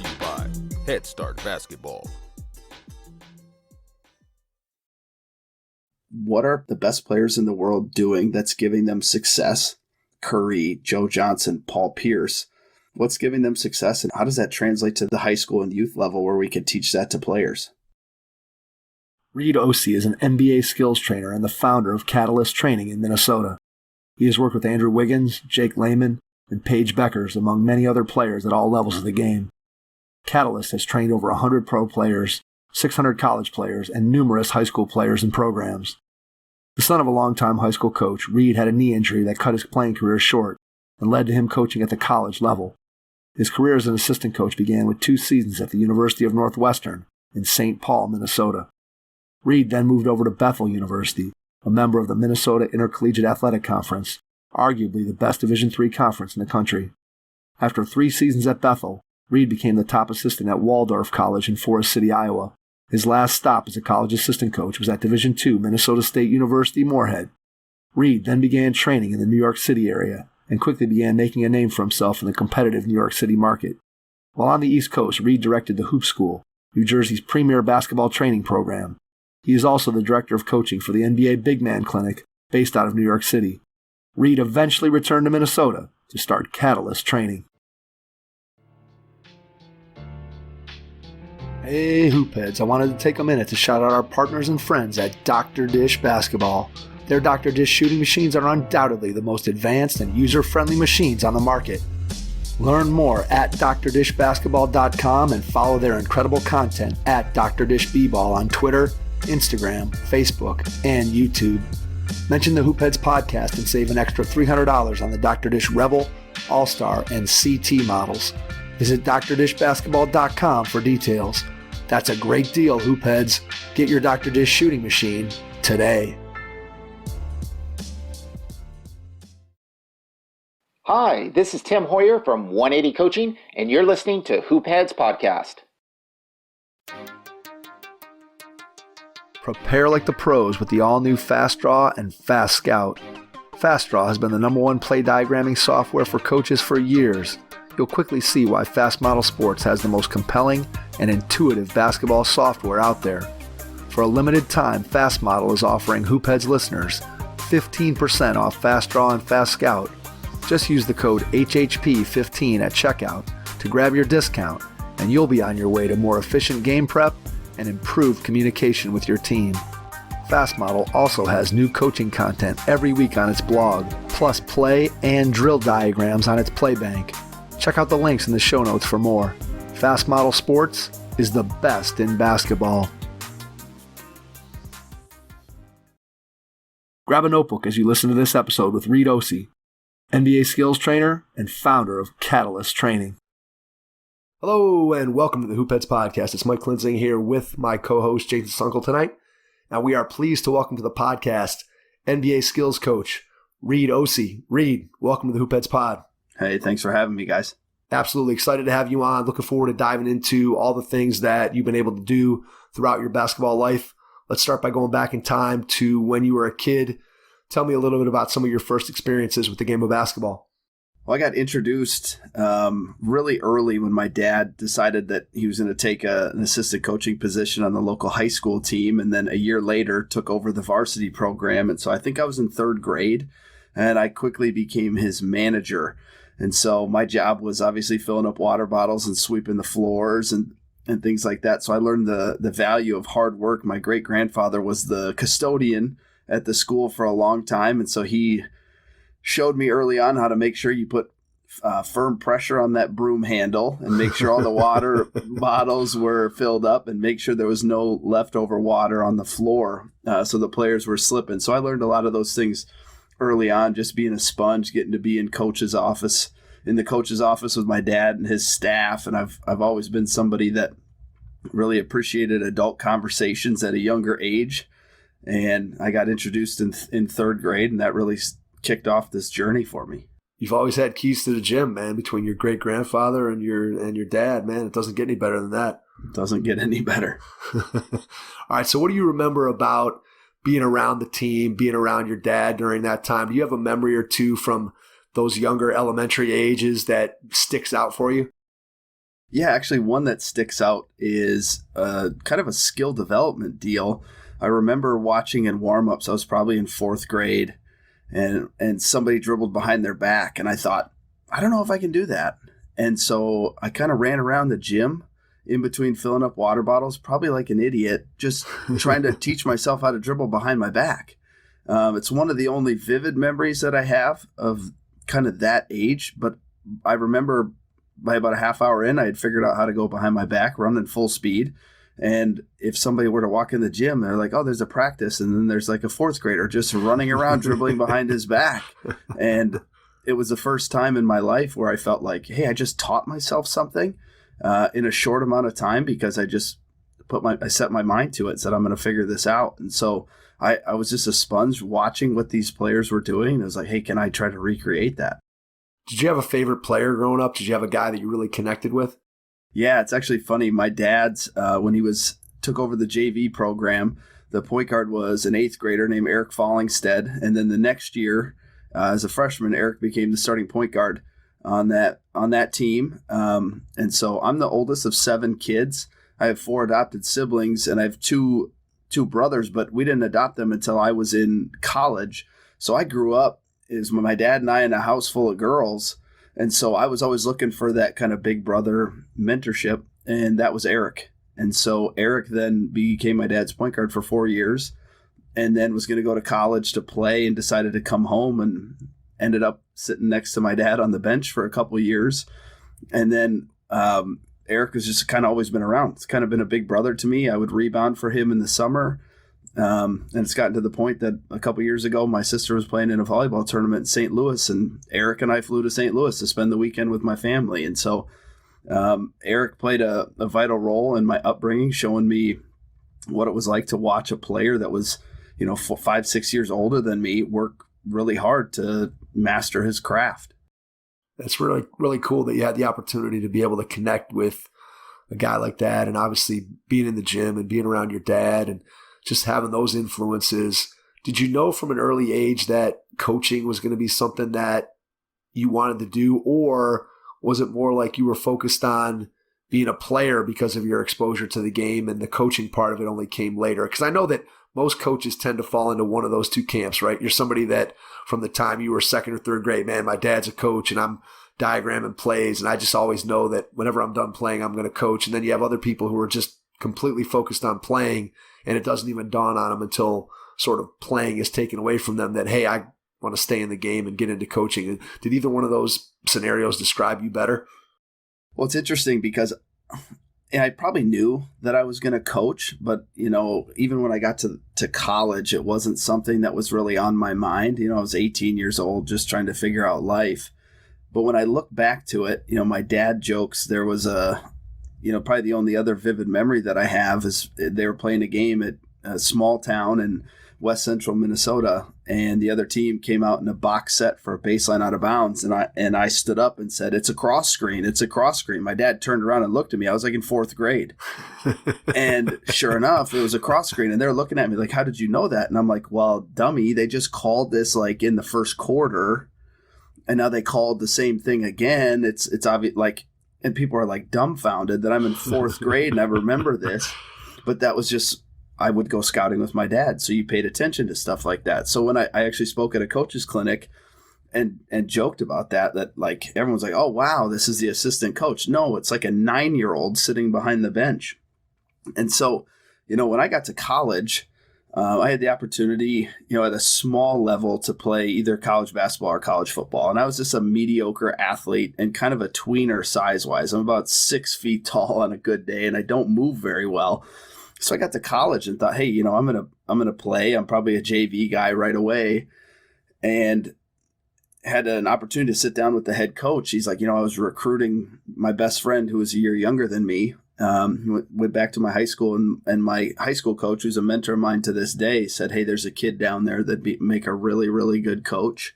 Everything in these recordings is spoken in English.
to you by Head Start Basketball. What are the best players in the world doing that's giving them success? Curry, Joe Johnson, Paul Pierce. What's giving them success, and how does that translate to the high school and youth level where we could teach that to players? Reid Ouse is an NBA skills trainer and the founder of Catalyst Training in Minnesota. He has worked with Andrew Wiggins, Jake Layman, and Paige Bueckers, among many other players at all levels of the game. Catalyst has trained over 100 pro players, 600 college players, and numerous high school players and programs. The son of a longtime high school coach, Reid had a knee injury that cut his playing career short and led to him coaching at the college level. His career as an assistant coach began with 2 seasons at the University of Northwestern in St. Paul, Minnesota. Reid then moved over to Bethel University, a member of the Minnesota Intercollegiate Athletic Conference, arguably the best Division III conference in the country. After 3 seasons at Bethel, Reid became the top assistant at Waldorf College in Forrest City, Iowa. His last stop as a college assistant coach was at Division II Minnesota State University, Moorhead. Reid then began training in the New York City area and quickly began making a name for himself in the competitive New York City market. While on the East Coast, Reid directed the Hoop School, New Jersey's premier basketball training program. He is also the director of coaching for the NBA Big Man Clinic, based out of New York City. Reid eventually returned to Minnesota to start Catalyst Training. Hey Hoopheads, I wanted to take a minute to shout out our partners and friends at Dr. Dish Basketball. Their Dr. Dish shooting machines are undoubtedly the most advanced and user-friendly machines on the market. Learn more at drdishbasketball.com and follow their incredible content at Dr. Dish B-Ball on Twitter, Instagram, Facebook, and YouTube. Mention the Hoopheads podcast and save an extra $300 on the Dr. Dish Rebel, All-Star, and CT models. Visit drdishbasketball.com for details. That's a great deal, Hoopheads. Get your Dr. Dish shooting machine today. Hi, this is Tim Hoyer from 180 Coaching, and you're listening to Hoopheads Podcast. Prepare like the pros with the all-new Fast Draw and Fast Scout. Fast Draw has been the #1 play diagramming software for coaches for years. You'll quickly see why Fast Model Sports has the most compelling and intuitive basketball software out there. For a limited time, Fast Model is offering Hoopheads listeners 15% off Fast Draw and Fast Scout. Just use the code HHP15 at checkout to grab your discount, and you'll be on your way to more efficient game prep and improved communication with your team. Fast Model also has new coaching content every week on its blog, plus play and drill diagrams on its play bank. Check out the links in the show notes for more. Fast Model Sports is the best in basketball. Grab a notebook as you listen to this episode with Reid Ouse, NBA skills trainer and founder of Catalyst Training. Hello and welcome to the Hoopheads Podcast. It's Mike Klinzing here with my co-host Jason Sunkel tonight. Now we are pleased to welcome to the podcast NBA skills coach Reid Ouse. Reid, welcome to the Hoopheads Pod. Hey, thanks for having me, guys. Absolutely excited to have you on. Looking forward to diving into all the things that you've been able to do throughout your basketball life. Let's start by going back in time to when you were a kid. Tell me a little bit about some of your first experiences with the game of basketball. Well, I got introduced really early when my dad decided that he was going to take an assistant coaching position on the local high school team, and then a year later took over the varsity program. And so I think I was in 3rd grade, and I quickly became his manager. And so my job was obviously filling up water bottles and sweeping the floors and things like that. So I learned the value of hard work. My great-grandfather was the custodian at the school for a long time, and so he showed me early on how to make sure you put firm pressure on that broom handle and make sure all the water bottles were filled up and make sure there was no leftover water on the floor so the players were slipping. So I learned a lot of those things early on, just being a sponge, getting to be in the coach's office with my dad and his staff. And I've always been somebody that really appreciated adult conversations at a younger age. And I got introduced in 3rd grade, and that really kicked off this journey for me. You've always had keys to the gym, man, between your great-grandfather and your dad, man. It doesn't get any better than that. It doesn't get any better. All right, so what do you remember about being around the team, being around your dad during that time? Do you have a memory or two from those younger elementary ages that sticks out for you? Yeah, actually, one that sticks out is kind of a skill development deal. I remember watching in warm-ups, I was probably in fourth grade, and somebody dribbled behind their back, and I thought, I don't know if I can do that. And so I kind of ran around the gym in between filling up water bottles, probably like an idiot, just trying to teach myself how to dribble behind my back. It's one of the only vivid memories that I have of kind of that age, but I remember by about a half hour in, I had figured out how to go behind my back, running full speed. And if somebody were to walk in the gym, they're like, oh, there's a practice. And then there's like a fourth grader just running around dribbling behind his back. And it was the first time in my life where I felt like, hey, I just taught myself something in a short amount of time because I just I set my mind to it, said I'm going to figure this out. And so I was just a sponge watching what these players were doing. And I was like, hey, can I try to recreate that? Did you have a favorite player growing up? Did you have a guy that you really connected with? Yeah, it's actually funny. My dad's, when he took over the JV program, the point guard was an eighth grader named Eric Fallingstead. And then the next year, as a freshman, Eric became the starting point guard on that team. And so I'm the oldest of 7 kids. I have 4 adopted siblings, and I have two brothers, but we didn't adopt them until I was in college. So I grew up is my dad and I in a house full of girls. And so I was always looking for that kind of big brother mentorship, and that was Eric. And so Eric then became my dad's point guard for 4 years, and then was going to go to college to play and decided to come home and ended up sitting next to my dad on the bench for a couple of years. And then Eric has just kind of always been around. It's kind of been a big brother to me. I would rebound for him in the summer. And it's gotten to the point that a couple years ago, my sister was playing in a volleyball tournament in St. Louis, and Eric and I flew to St. Louis to spend the weekend with my family. And so Eric played a vital role in my upbringing, showing me what it was like to watch a player that was, 5-6 years older than me work really hard to master his craft. That's really, really cool that you had the opportunity to be able to connect with a guy like that, and obviously being in the gym and being around your dad and just having those influences. Did you know from an early age that coaching was going to be something that you wanted to do, or was it more like you were focused on being a player because of your exposure to the game and the coaching part of it only came later? Because I know that most coaches tend to fall into one of those two camps, right? You're somebody that from the time you were second or third grade, man, my dad's a coach and I'm diagramming plays, and I just always know that whenever I'm done playing, I'm going to coach. And then you have other people who are just completely focused on playing, and it doesn't even dawn on them until sort of playing is taken away from them that, hey, I want to stay in the game and get into coaching. Did either one of those scenarios describe you better? Well, it's interesting because I probably knew that I was going to coach, but, even when I got to college, it wasn't something that was really on my mind. I was 18 years old, just trying to figure out life. But when I look back to it, my dad jokes there was probably the only other vivid memory that I have is they were playing a game at a small town in west central Minnesota, and the other team came out in a box set for a baseline out of bounds, and I stood up and said, "It's a cross screen. It's a cross screen." My dad turned around and looked at me. I was like in 4th grade. And sure enough, it was a cross screen, and they're looking at me like, "How did you know that?" And I'm like, "Well, dummy, they just called this like in the first quarter, and now they called the same thing again. It's obvious, like." And people are like dumbfounded that I'm in 4th grade and I remember this. But that was just, I would go scouting with my dad. So you paid attention to stuff like that. So when I actually spoke at a coach's clinic and joked about that like everyone's like, oh, wow, this is the assistant coach. No, it's like a 9-year-old sitting behind the bench. And so, when I got to college, I had the opportunity, at a small level to play either college basketball or college football. And I was just a mediocre athlete and kind of a tweener size-wise. I'm about 6 feet tall on a good day, and I don't move very well. So I got to college and thought, hey, I'm gonna play. I'm probably a JV guy right away. And had an opportunity to sit down with the head coach. He's like, I was recruiting my best friend who was a year younger than me. Went back to my high school, and my high school coach, who's a mentor of mine to this day, said, hey, there's a kid down there that'd make a really, really good coach.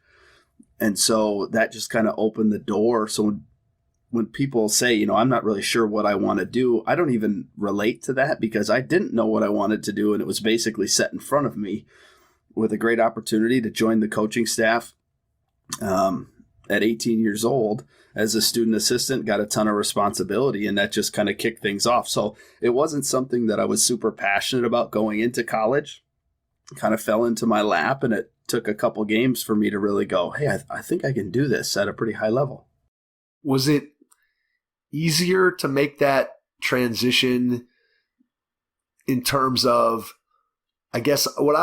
And so that just kind of opened the door. So when people say, I'm not really sure what I want to do, I don't even relate to that because I didn't know what I wanted to do. And it was basically set in front of me with a great opportunity to join the coaching staff at 18 years old. as a student assistant, got a ton of responsibility, and that just kind of kicked things off. So it wasn't something that I was super passionate about going into college. It kind of fell into my lap, and it took a couple games for me to really go, hey, I think I can do this at a pretty high level. Was it easier to make that transition in terms of, I guess, what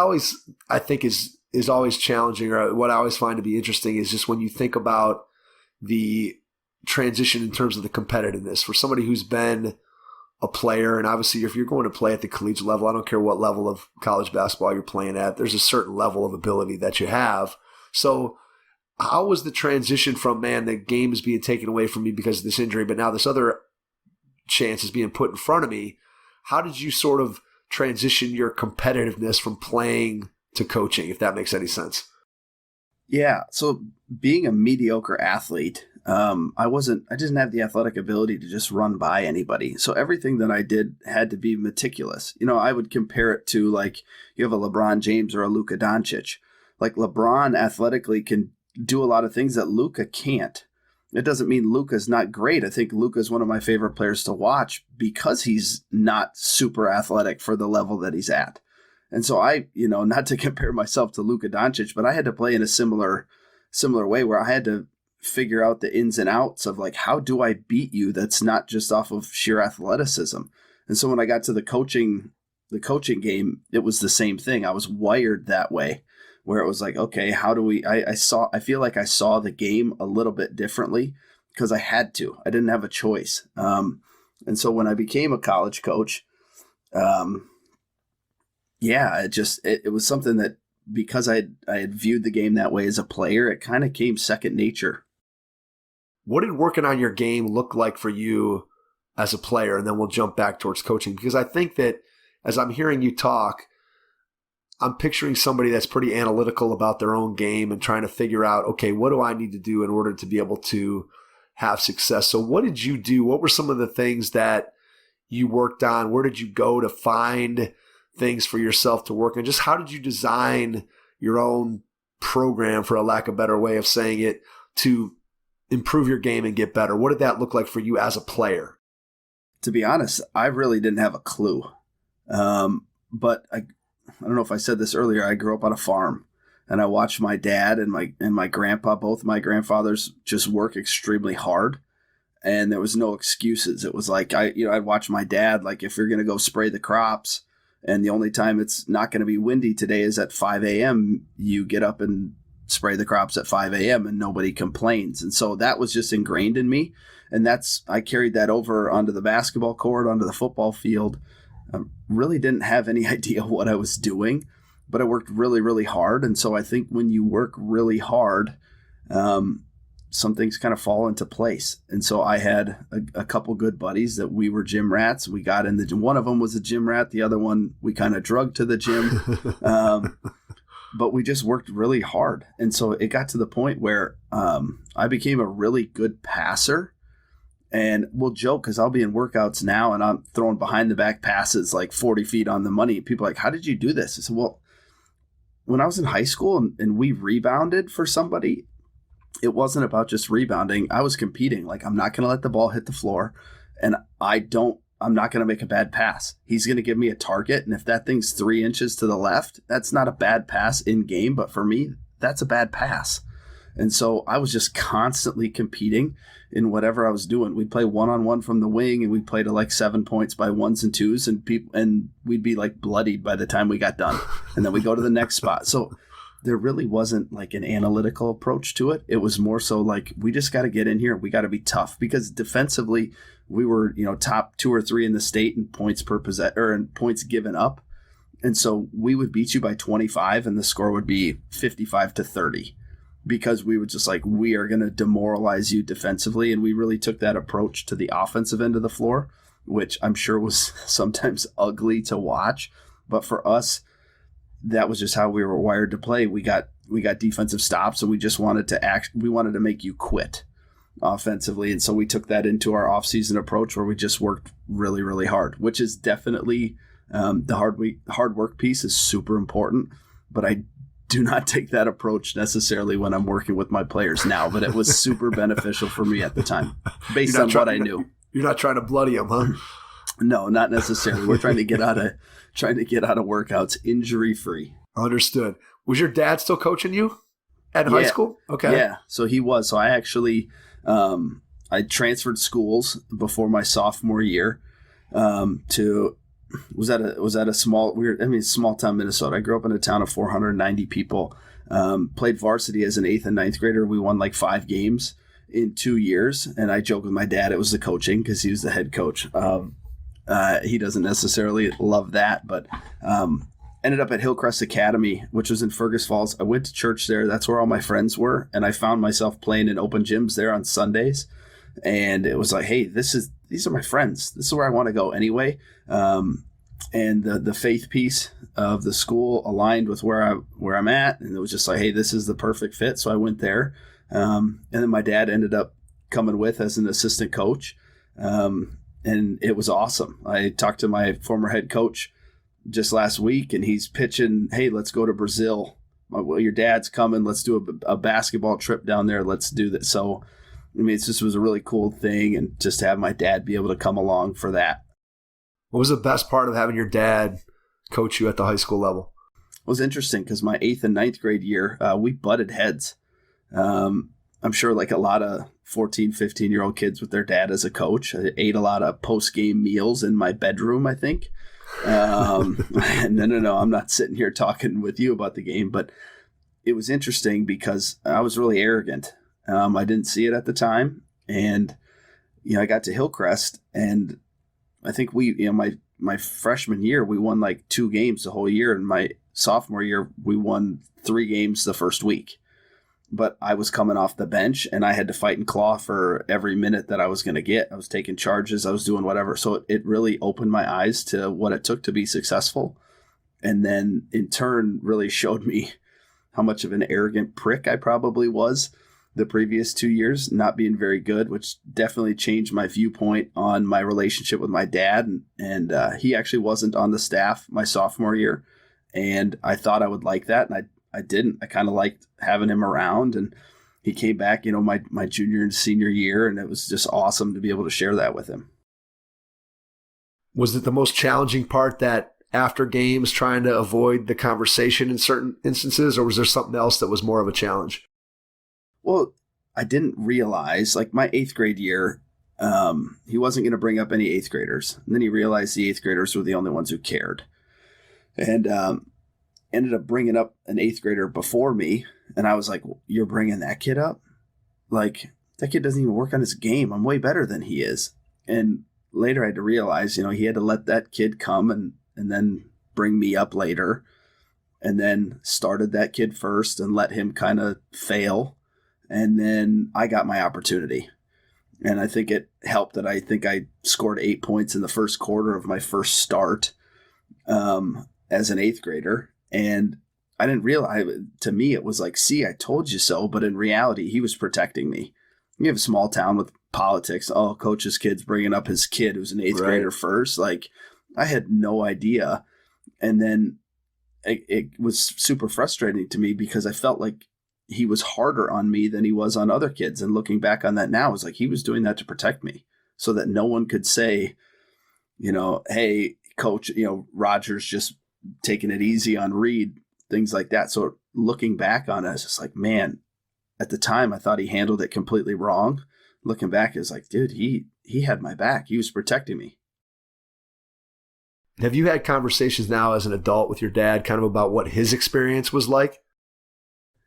I think is always challenging, or what I always find to be interesting, is just when you think about the transition in terms of the competitiveness for somebody who's been a player. And obviously, if you're going to play at the collegiate level, I don't care what level of college basketball you're playing at, there's a certain level of ability that you have. So how was the transition from, man, the game is being taken away from me because of this injury, but now this other chance is being put in front of me? How did you sort of transition your competitiveness from playing to coaching, if that makes any sense? Yeah. So being a mediocre athlete, I didn't have the athletic ability to just run by anybody. So everything that I did had to be meticulous. I would compare it to, like, you have a LeBron James or a Luka Doncic. Like, LeBron athletically can do a lot of things that Luka can't. It doesn't mean Luka's not great. I think Luka is one of my favorite players to watch because he's not super athletic for the level that he's at. And so not to compare myself to Luka Doncic, but I had to play in a similar way where I had to figure out the ins and outs of, like, how do I beat you that's not just off of sheer athleticism. And so when I got to the coaching game, it was the same thing. I was wired that way, where it was like, okay, how do we, I feel like I saw the game a little bit differently because I had to. I didn't have a choice. And so when I became a college coach, it was something that, because I had viewed the game that way as a player, it kind of came second nature. What did working on your game look like for you as a player? And then we'll jump back towards coaching, because I think that as I'm hearing you talk, I'm picturing somebody that's pretty analytical about their own game and trying to figure out, okay, what do I need to do in order to be able to have success? So what did you do? What were some of the things that you worked on? Where did you go to find things for yourself to work on? Just how did you design your own program, for a lack of a better way of saying it, to improve your game and get better? What did that look like for you as a player? To be honest, I really didn't have a clue. But I don't know if I said this earlier, I grew up on a farm, and I watched my dad and my grandpa, both my grandfathers, just work extremely hard, and there was no excuses. It was like, I'd watch my dad, like, if you're going to go spray the crops, and the only time it's not going to be windy today is at 5 a.m., you get up and spray the crops at 5 a.m. and nobody complains. And so that was just ingrained in me. And I carried that over onto the basketball court, onto the football field. I really didn't have any idea what I was doing, but I worked really, really hard. And so I think when you work really hard, some things kind of fall into place. And so I had a couple good buddies that we were gym rats. We got in the gym. One of them was a gym rat. The other one, we kind of drugged to the gym. But we just worked really hard. And so it got to the point where I became a really good passer. And we'll joke, because I'll be in workouts now and I'm throwing behind the back passes like 40 feet on the money. People are like, how did you do this? I said, well, when I was in high school and we rebounded for somebody, it wasn't about just rebounding. I was competing. Like, I'm not going to let the ball hit the floor, and I'm not going to make a bad pass. He's going to give me a target, and if that thing's 3 inches to the left, that's not a bad pass in game, but for me, that's a bad pass. And so I was just constantly competing in whatever I was doing. We'd play one-on-one from the wing, and we'd play to like 7 points by ones and twos, and we'd be like bloodied by the time we got done. And then we go to the next spot. So there really wasn't like an analytical approach to it. It was more so like, we just got to get in here. We got to be tough, because defensively we were, top 2 or 3 in the state in points per in points given up. And so we would beat you by 25 and the score would be 55-30, because we were just like, we are going to demoralize you defensively. And we really took that approach to the offensive end of the floor, which I'm sure was sometimes ugly to watch. But for us, that was just how we were wired to play. We got defensive stops, and we just wanted to make you quit offensively. And so we took that into our offseason approach, where we just worked really, really hard, which is definitely the hard work piece is super important. But I do not take that approach necessarily when I'm working with my players now, but it was super beneficial for me at the time based on what I knew. You're not trying to bloody them, huh? No, not necessarily. We're trying to get out of workouts injury free. Understood. Was your dad still coaching you at high school? Okay. Yeah. So he was. So I actually, I transferred schools before my sophomore year, was at a small town Minnesota. I grew up in a town of 490 people. Played varsity as an 8th and 9th grader. We won like 5 games in 2 years. And I joke with my dad, it was the coaching because he was the head coach. He doesn't necessarily love that, but ended up at Hillcrest Academy, which was in Fergus Falls. I went to church there. That's where all my friends were. And I found myself playing in open gyms there on Sundays. And it was like, hey, these are my friends. This is where I want to go anyway. And the faith piece of the school aligned with where I'm at. And it was just like, hey, this is the perfect fit. So I went there. And then my dad ended up coming with as an assistant coach. And it was awesome. I talked to my former head coach just last week, and he's pitching, hey, let's go to Brazil. Well, your dad's coming. Let's do a basketball trip down there. Let's do that. So, I mean, it just was a really cool thing, and just to have my dad be able to come along for that. What was the best part of having your dad coach you at the high school level? It was interesting because my 8th and 9th grade year, we butted heads. I'm sure like a lot of 14, 15-year-old kids with their dad as a coach. I ate a lot of post-game meals in my bedroom, I think. No, I'm not sitting here talking with you about the game, but it was interesting because I was really arrogant. I didn't see it at the time. And, I got to Hillcrest, and I think my freshman year, we won like 2 games the whole year. And my sophomore year, we won 3 games the first week. But I was coming off the bench, and I had to fight and claw for every minute that I was going to get. I was taking charges. I was doing whatever. So it really opened my eyes to what it took to be successful. And then in turn really showed me how much of an arrogant prick I probably was the previous 2 years, not being very good, which definitely changed my viewpoint on my relationship with my dad. And he actually wasn't on the staff my sophomore year. And I thought I would like that. And I didn't. I kind of liked having him around, and he came back, my junior and senior year, and it was just awesome to be able to share that with him. Was it the most challenging part that after games trying to avoid the conversation in certain instances, or was there something else that was more of a challenge? Well, I didn't realize, like my 8th grade year, he wasn't going to bring up any 8th graders. And then he realized the 8th graders were the only ones who cared. And ended up bringing up an 8th grader before me. And I was like, you're bringing that kid up? Like, that kid doesn't even work on his game. I'm way better than he is. And later I had to realize, he had to let that kid come and then bring me up later. And then started that kid first and let him kind of fail. And then I got my opportunity. And I think it helped that I think I scored 8 points in the first quarter of my first start as an 8th grader. And I didn't realize, to me, it was like, see, I told you so. But in reality, he was protecting me. You have a small town with politics. Oh, coach's kid's bringing up his kid who's an 8th grader first. Like, I had no idea. And then it was super frustrating to me because I felt like he was harder on me than he was on other kids. And looking back on that now, it's like he was doing that to protect me so that no one could say, hey, coach, Roger's just taking it easy on Reid, things like that. So looking back on it, it's just like, man, at the time I thought he handled it completely wrong. Looking back, it's like, dude, he had my back. He was protecting me. Have you had conversations now as an adult with your dad kind of about what his experience was like?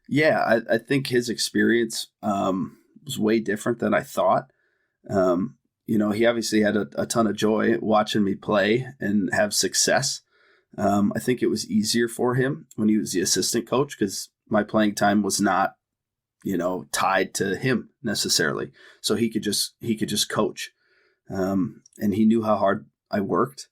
Yeah, I think his experience was way different than I thought. He obviously had a ton of joy watching me play and have success. I think it was easier for him when he was the assistant coach because my playing time was not, tied to him necessarily. So he could just coach. And he knew how hard I worked.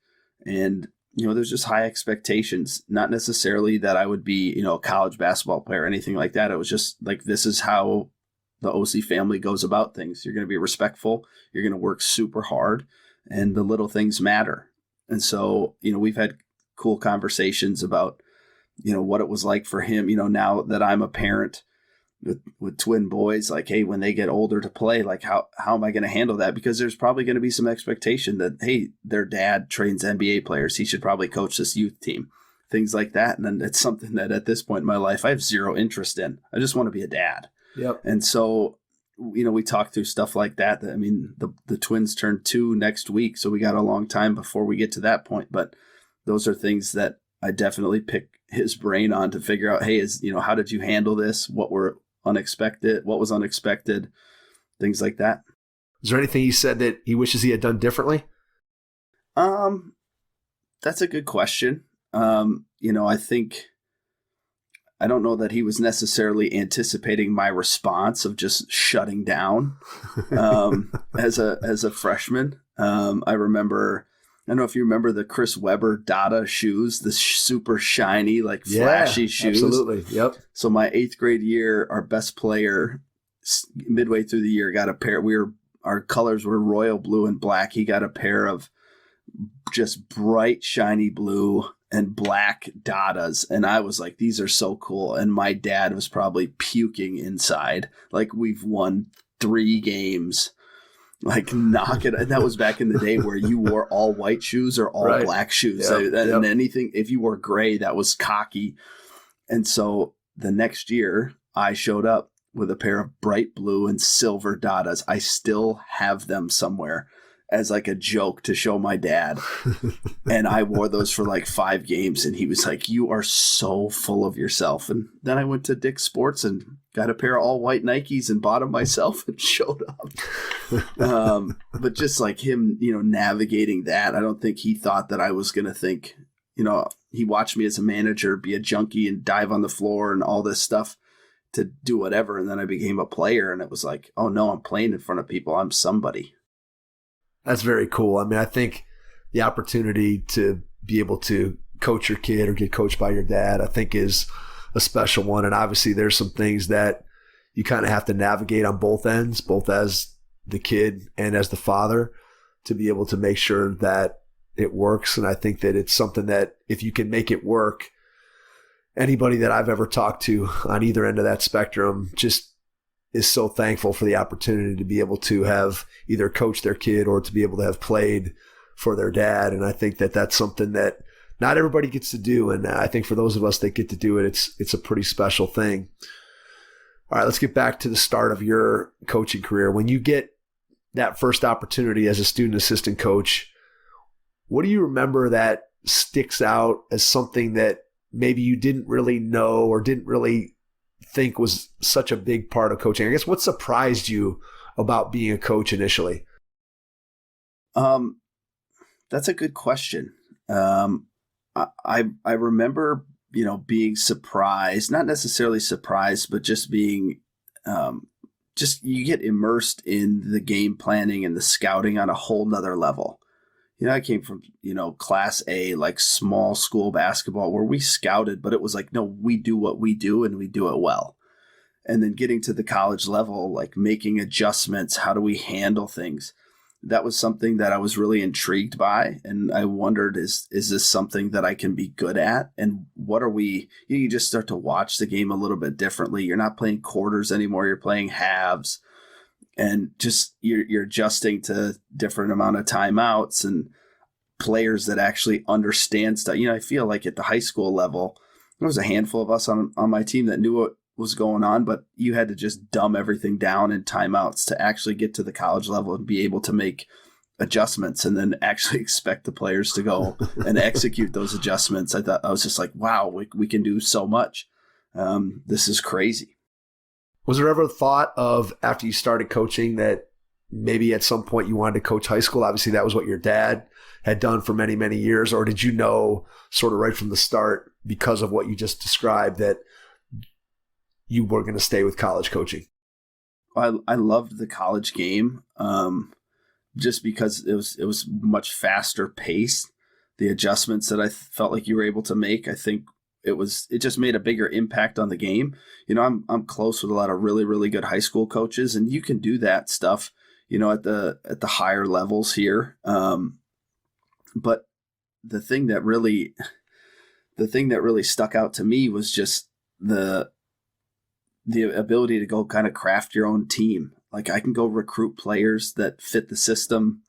And, there's just high expectations, not necessarily that I would be, a college basketball player or anything like that. It was just like, this is how the OC family goes about things. You're going to be respectful. You're going to work super hard, and the little things matter. And so, we've had cool conversations about, what it was like for him, now that I'm a parent with twin boys, like, hey, when they get older to play, like how am I going to handle that? Because there's probably going to be some expectation that, hey, their dad trains NBA players. He should probably coach this youth team, things like that. And then it's something that at this point in my life, I have zero interest in. I just want to be a dad. Yep. And so, we talked through stuff like that. I mean, the twins turn 2 next week, so we got a long time before we get to that point. But those are things that I definitely pick his brain on to figure out, hey, how did you handle this? What was unexpected, things like that. Is there anything he said that he wishes he had done differently? That's a good question. I don't know that he was necessarily anticipating my response of just shutting down as a freshman. I don't know if you remember the Chris Webber Dada shoes, the super shiny, like flashy shoes. Absolutely. Yep. So my 8th grade year, our best player, midway through the year, got a pair. Our colors were royal blue and black. He got a pair of just bright, shiny blue and black Dadas. And I was like, these are so cool. And my dad was probably puking inside. Like, we've won 3 games. Like, knock it. And that was back in the day where you wore all white shoes or all black shoes. Yep. And anything, if you wore gray, that was cocky. And so the next year I showed up with a pair of bright blue and silver Dadas. I still have them somewhere as like a joke to show my dad. And I wore those for like 5 games. And he was like, you are so full of yourself. And then I went to Dick's Sports and got a pair of all white Nikes and bought them myself and showed up. But just like him, navigating that, I don't think he thought that I was going to think, he watched me as a manager be a junkie and dive on the floor and all this stuff to do whatever. And then I became a player and it was like, oh no, I'm playing in front of people. I'm somebody. That's very cool. I mean, I think the opportunity to be able to coach your kid or get coached by your dad, I think is a special one. And obviously there's some things that you kind of have to navigate on both ends, both as the kid and as the father, to be able to make sure that it works. And I think that it's something that if you can make it work, anybody that I've ever talked to on either end of that spectrum just is so thankful for the opportunity to be able to have either coached their kid or to be able to have played for their dad. And I think that that's something that not everybody gets to do. And I think for those of us that get to do it, it's a pretty special thing. All right, let's get back to the start of your coaching career. When you get that first opportunity as a student assistant coach, what do you remember that sticks out as something that maybe you didn't really know or didn't really think was such a big part of coaching? I guess what surprised you about being a coach initially? That's a good question. I remember, being surprised, not necessarily surprised, but just being, you get immersed in the game planning and the scouting on a whole nother level. I came from, class A, like small school basketball where we scouted, but it was like, no, we do what we do and we do it well. And then getting to the college level, like making adjustments, how do we handle things? That was something that I was really intrigued by. And I wondered, is this something that I can be good at? And you just start to watch the game a little bit differently. You're not playing quarters anymore. You're playing halves. And just you're adjusting to different amount of timeouts and players that actually understand stuff. I feel like at the high school level, there was a handful of us on my team that knew what was going on, but you had to just dumb everything down in timeouts to actually get to the college level and be able to make adjustments and then actually expect the players to go and execute those adjustments. I was just like, wow, we can do so much. This is crazy. Was there ever a thought of, after you started coaching, that maybe at some point you wanted to coach high school? Obviously, that was what your dad had done for many, many years. Or did you know sort of right from the start, because of what you just described, that you were going to stay with college coaching? I loved the college game just because it was much faster paced. The adjustments that I felt like you were able to make, I think it just made a bigger impact on the game. I'm close with a lot of really, really good high school coaches, and you can do that stuff, at the higher levels here. But the thing that really the thing that really stuck out to me was just the ability to go kind of craft your own team. Like I can go recruit players that fit the system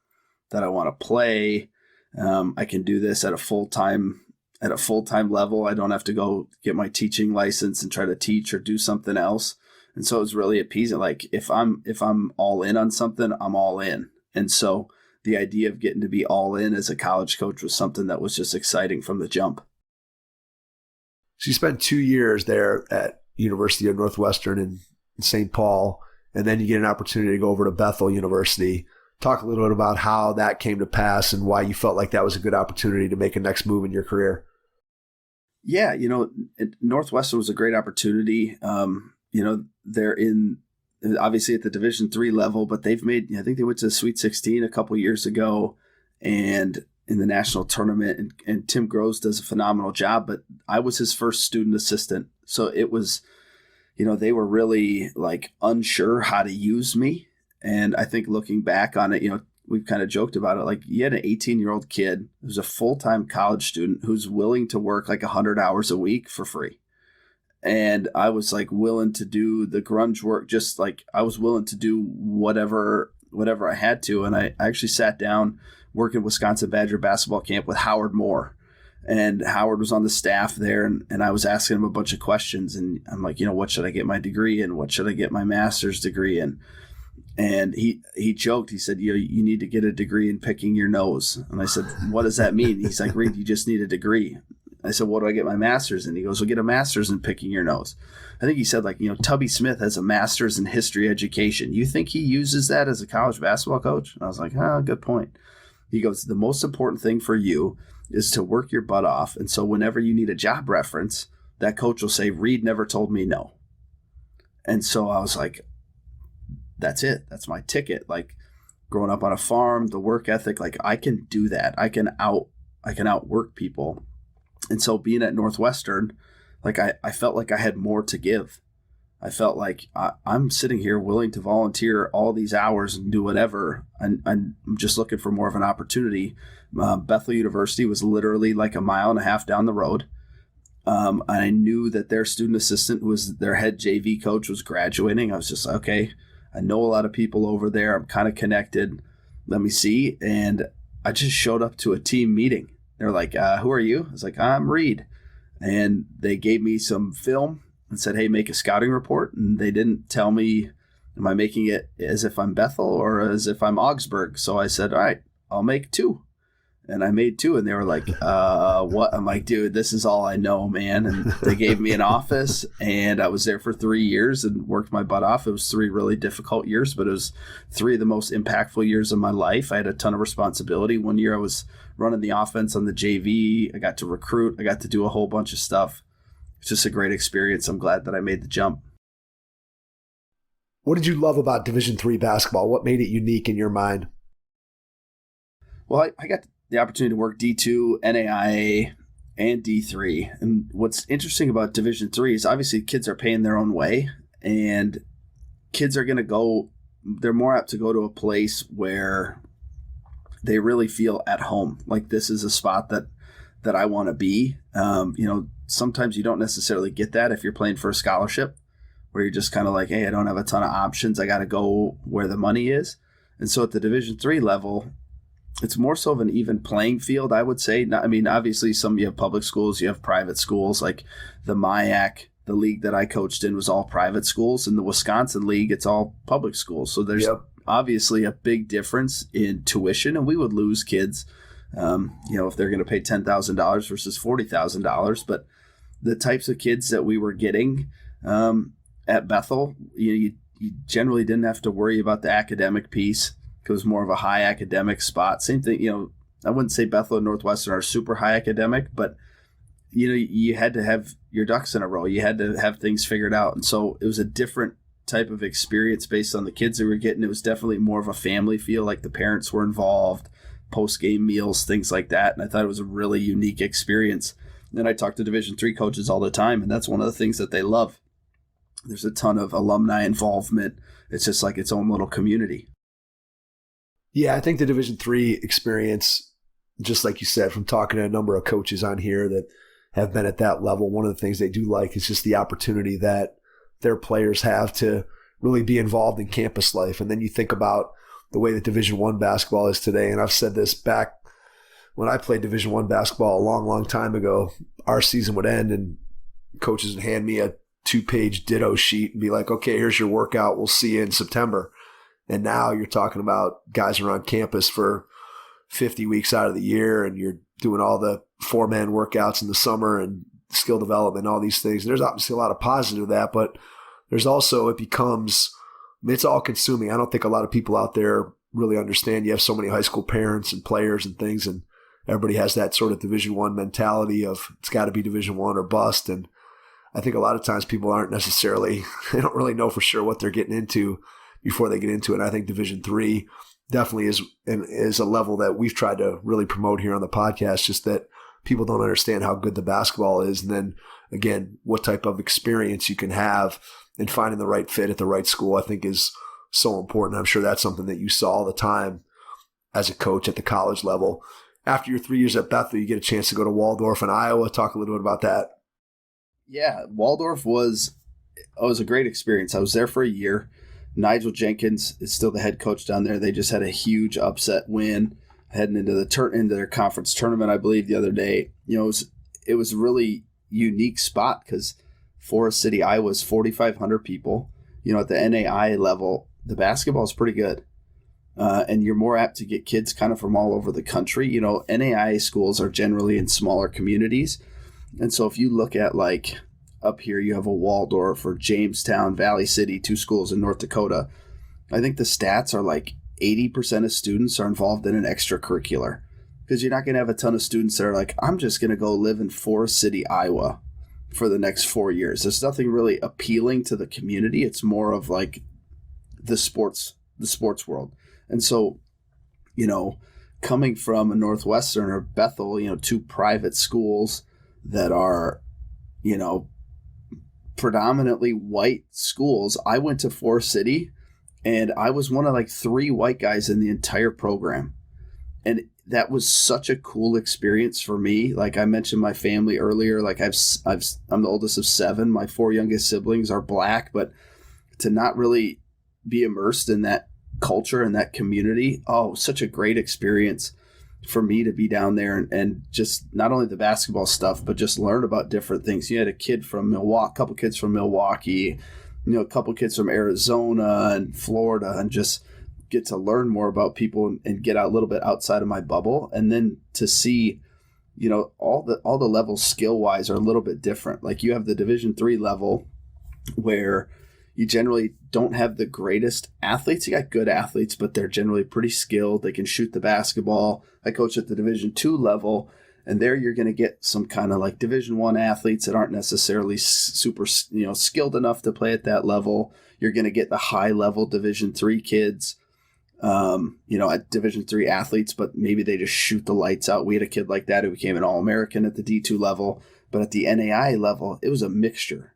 that I want to play. I can do this at a full-time level. I don't have to go get my teaching license and try to teach or do something else. And so it was really appeasing. Like if I'm all in on something, I'm all in. And so the idea of getting to be all in as a college coach was something that was just exciting from the jump. So you spent 2 years there at University of Northwestern in St. Paul, and then you get an opportunity to go over to Bethel University. Talk a little bit about how that came to pass and why you felt like that was a good opportunity to make a next move in your career. Yeah, Northwestern was a great opportunity. They're obviously at the Division III level, but they've made, I think they went to the Sweet 16 a couple years ago and in the national tournament, and Tim Groves does a phenomenal job, but I was his first student assistant. So it was, they were really like unsure how to use me. And I think looking back on it, we've kind of joked about it. Like you had an 18-year-old kid who's a full-time college student who's willing to work like 100 hours a week for free. And I was like willing to do the grunge work, just like I was willing to do whatever I had to. And I actually sat down working Wisconsin Badger basketball camp with Howard Moore. And Howard was on the staff there, and I was asking him a bunch of questions. And I'm like, what should I get my degree in? What should I get my master's degree in? And he joked. He said, you need to get a degree in picking your nose. And I said, what does that mean? He's like, Reid, you just need a degree. I said, what do I get my master's in? He goes, well, get a master's in picking your nose. I think he said, Tubby Smith has a master's in history education. You think he uses that as a college basketball coach? And I was like, good point. He goes, the most important thing for you is to work your butt off. And so whenever you need a job reference, that coach will say, Reid never told me no. And so I was like, that's it. That's my ticket. Like growing up on a farm, the work ethic, like I can do that. I can outwork people. And so being at Northwestern, like I felt like I had more to give. I felt like I'm sitting here willing to volunteer all these hours and do whatever. I'm just looking for more of an opportunity. Bethel University was literally like 1.5 miles down the road. I knew that their student assistant, who was their head JV coach, was graduating. I was just okay. I know a lot of people over there. I'm kind of connected. Let me see. And I just showed up to a team meeting. They're like, who are you? I was like, I'm Reid. And they gave me some film and said, hey, make a scouting report. And they didn't tell me, am I making it as if I'm Bethel or as if I'm Augsburg? So I said, all right, I'll make 2. And I made 2, and they were like, what? I'm like, dude, this is all I know, man. And they gave me an office, and I was there for 3 years and worked my butt off. It was 3 really difficult years, but it was 3 of the most impactful years of my life. I had a ton of responsibility. One year I was running the offense on the JV. I got to recruit. I got to do a whole bunch of stuff. It's just a great experience. I'm glad that I made the jump. What did you love about Division III basketball? What made it unique in your mind? Well, I got the opportunity to work D2, NAIA, and D3. And what's interesting about Division III is obviously kids are paying their own way, and kids are going to go, they're more apt to go to a place where they really feel at home. Like this is a spot that I want to be. Sometimes you don't necessarily get that if you're playing for a scholarship, where you're just kind of like, hey, I don't have a ton of options. I got to go where the money is. And so at the Division III level, it's more so of an even playing field, I would say. Obviously, you have public schools, you have private schools. Like the MIAC, the league that I coached in, was all private schools. In the Wisconsin league, it's all public schools. So there's obviously a big difference in tuition, and we would lose kids, if they're going to pay $10,000 versus $40,000. But the types of kids that we were getting at Bethel, you generally didn't have to worry about the academic piece. It was more of a high academic spot. Same thing, I wouldn't say Bethel and Northwestern are super high academic, but you had to have your ducks in a row. You had to have things figured out. And so it was a different type of experience based on the kids that we were getting. It was definitely more of a family feel, like the parents were involved, post-game meals, things like that. And I thought it was a really unique experience. And I talk to Division III coaches all the time, and that's one of the things that they love. There's a ton of alumni involvement. It's just like its own little community. Yeah, I think the Division III experience, just like you said, from talking to a number of coaches on here, that have been at that level, one of the things they do like is just the opportunity that their players have to really be involved in campus life. And then you think about the way that Division I basketball is today. And I've said this back when I played Division I basketball a long, long time ago. Our season would end and coaches would hand me a 2-page ditto sheet and be like, okay, here's your workout. We'll see you in September. And now you're talking about guys are on campus for 50 weeks out of the year, and you're doing all the 4-man workouts in the summer and skill development, all these things. And there's obviously a lot of positive to that, but there's also, it's all consuming. I don't think a lot of people out there really understand. You have so many high school parents and players and things, and everybody has that sort of Division I mentality of it's got to be Division I or bust. And I think a lot of times people aren't necessarily, they don't really know for sure what they're getting into before they get into it. And I think Division III definitely is a level that we've tried to really promote here on the podcast, just that people don't understand how good the basketball is. And then again, what type of experience you can have and finding the right fit at the right school, I think is so important. I'm sure that's something that you saw all the time as a coach at the college level. After your 3 years at Bethel, you get a chance to go to Waldorf in Iowa. Talk a little bit about that. Yeah, Waldorf was a great experience. I was there for a year. Nigel Jenkins is still the head coach down there. They just had a huge upset win heading into their conference tournament, I believe, the other day. It was a really unique spot because Forrest City, Iowa is 4,500 people. At the NAI level, the basketball is pretty good. And you're more apt to get kids kind of from all over the country. NAI schools are generally in smaller communities. And so if you look at like up here, you have a Waldorf or Jamestown, Valley City, 2 schools in North Dakota. I think the stats are like 80% of students are involved in an extracurricular, because you're not going to have a ton of students that are like, I'm just going to go live in Forrest City, Iowa for the next 4 years. There's nothing really appealing to the community. It's more of like the sports world. And so, coming from a Northwestern or Bethel, 2 private schools that are, predominantly white schools. I went to Forrest City and I was one of like 3 white guys in the entire program. And that was such a cool experience for me. Like I mentioned my family earlier, like I'm the oldest of 7. My 4 youngest siblings are black, but to not really be immersed in that culture and that community, such a great experience for me to be down there and just not only the basketball stuff, but just learn about different things. You had a kid from Milwaukee, a couple kids from Milwaukee, a couple kids from Arizona and Florida, and just get to learn more about people and get out a little bit outside of my bubble. And then to see, all the levels skill wise are a little bit different. Like you have the Division III level where you generally don't have the greatest athletes. You got good athletes, but they're generally pretty skilled. They can shoot the basketball. I coach at the Division II level, and there you're going to get some kind of like Division I athletes that aren't necessarily super, skilled enough to play at that level. You're going to get the high level Division III kids, at Division III athletes, but maybe they just shoot the lights out. We had a kid like that who became an All-American at the D2 level, but at the NAI level, it was a mixture.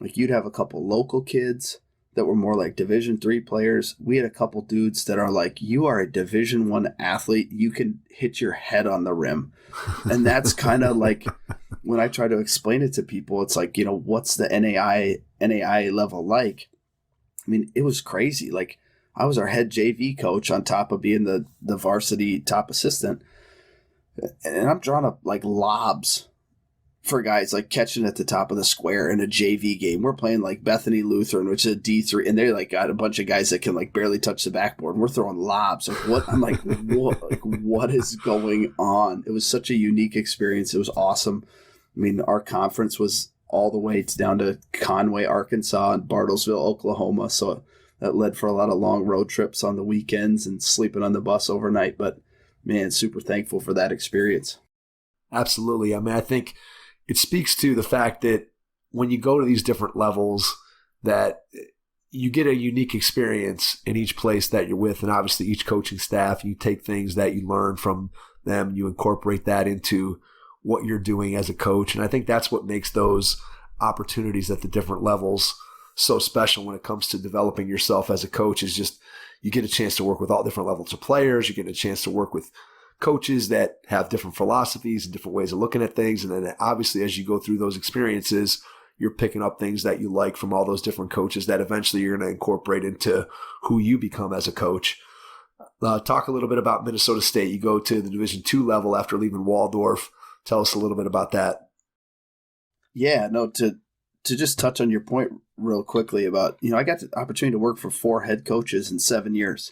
Like you'd have a couple local kids that were more like Division III players. We had a couple dudes that are like, you are a Division I athlete. You can hit your head on the rim. And that's kind of like when I try to explain it to people, it's like, what's the NAI level like? I mean, it was crazy. Like I was our head JV coach on top of being the varsity top assistant. And I'm drawing up like lobs for guys like catching at the top of the square in a JV game. We're playing like Bethany Lutheran, which is a D3, and they like got a bunch of guys that can like barely touch the backboard. And we're throwing lobs. Like what? I'm like, what is going on? It was such a unique experience. It was awesome. I mean, our conference was all the way down to Conway, Arkansas, and Bartlesville, Oklahoma. So that led for a lot of long road trips on the weekends and sleeping on the bus overnight. But man, super thankful for that experience. Absolutely. I mean, I think it speaks to the fact that when you go to these different levels, that you get a unique experience in each place that you're with. And obviously each coaching staff, you take things that you learn from them, you incorporate that into what you're doing as a coach. And I think that's what makes those opportunities at the different levels so special when it comes to developing yourself as a coach, is just you get a chance to work with all different levels of players. You get a chance to work with coaches that have different philosophies and different ways of looking at things. And then obviously as you go through those experiences, you're picking up things that you like from all those different coaches that eventually you're going to incorporate into who you become as a coach. Talk a little bit about Minnesota State. You go to the Division II level after leaving Waldorf. Tell us a little bit about that. Yeah, no, to just touch on your point real quickly about, I got the opportunity to work for 4 head coaches in 7 years.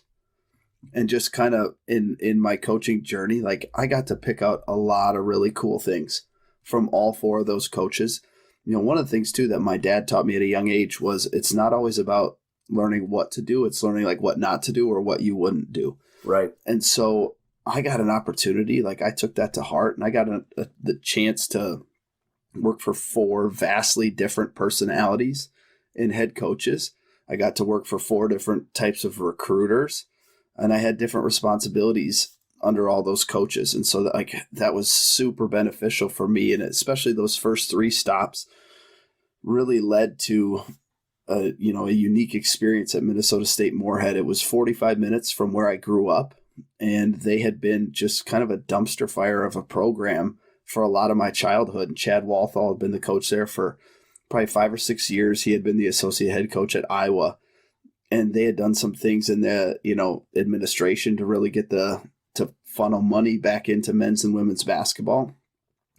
And just kind of in my coaching journey, like I got to pick out a lot of really cool things from all 4 of those coaches. One of the things too that my dad taught me at a young age was it's not always about learning what to do. It's learning like what not to do or what you wouldn't do. Right. And so I got an opportunity, like I took that to heart, and I got the chance to work for 4 vastly different personalities in head coaches. I got to work for 4 different types of recruiters, and I had different responsibilities under all those coaches. And so that was super beneficial for me. And especially those first 3 stops really led to a unique experience at Minnesota State Moorhead. It was 45 minutes from where I grew up, and they had been just kind of a dumpster fire of a program for a lot of my childhood. And Chad Walthall had been the coach there for probably 5 or 6 years. He had been the associate head coach at Iowa, and they had done some things in the, administration to really get to funnel money back into men's and women's basketball.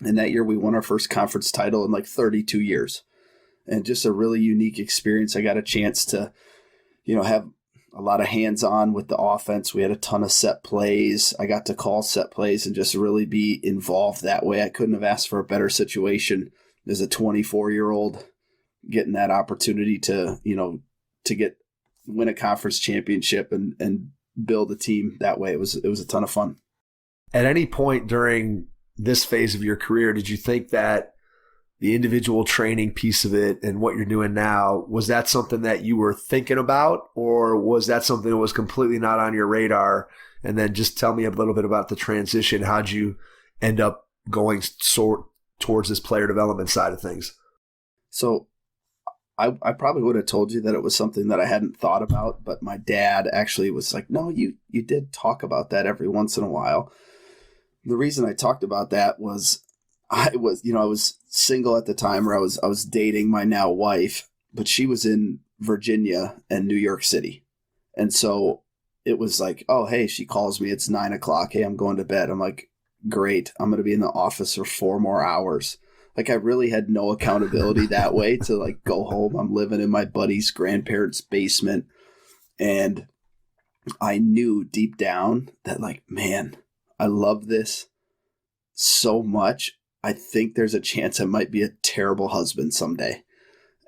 And that year we won our first conference title in like 32 years. And just a really unique experience. I got a chance to, have a lot of hands-on with the offense. We had a ton of set plays. I got to call set plays and just really be involved that way. I couldn't have asked for a better situation as a 24-year-old getting that opportunity to, win a conference championship and build a team that way. It was a ton of fun. At any point during this phase of your career, did you think that the individual training piece of it and what you're doing now, was that something that you were thinking about, or was that something that was completely not on your radar? And then just tell me a little bit about the transition. How'd you end up going towards this player development side of things? So I probably would have told you that it was something that I hadn't thought about, but my dad actually was like, no, you did talk about that every once in a while. The reason I talked about that was I was single at the time, or I was dating my now wife, but she was in Virginia and New York City. And so it was like, oh, hey, she calls me. It's 9:00. Hey, I'm going to bed. I'm like, great. I'm going to be in the office for 4 more hours. Like I really had no accountability that way to like go home. I'm living in my buddy's grandparents' basement. And I knew deep down that like, man, I love this so much. I think there's a chance I might be a terrible husband someday.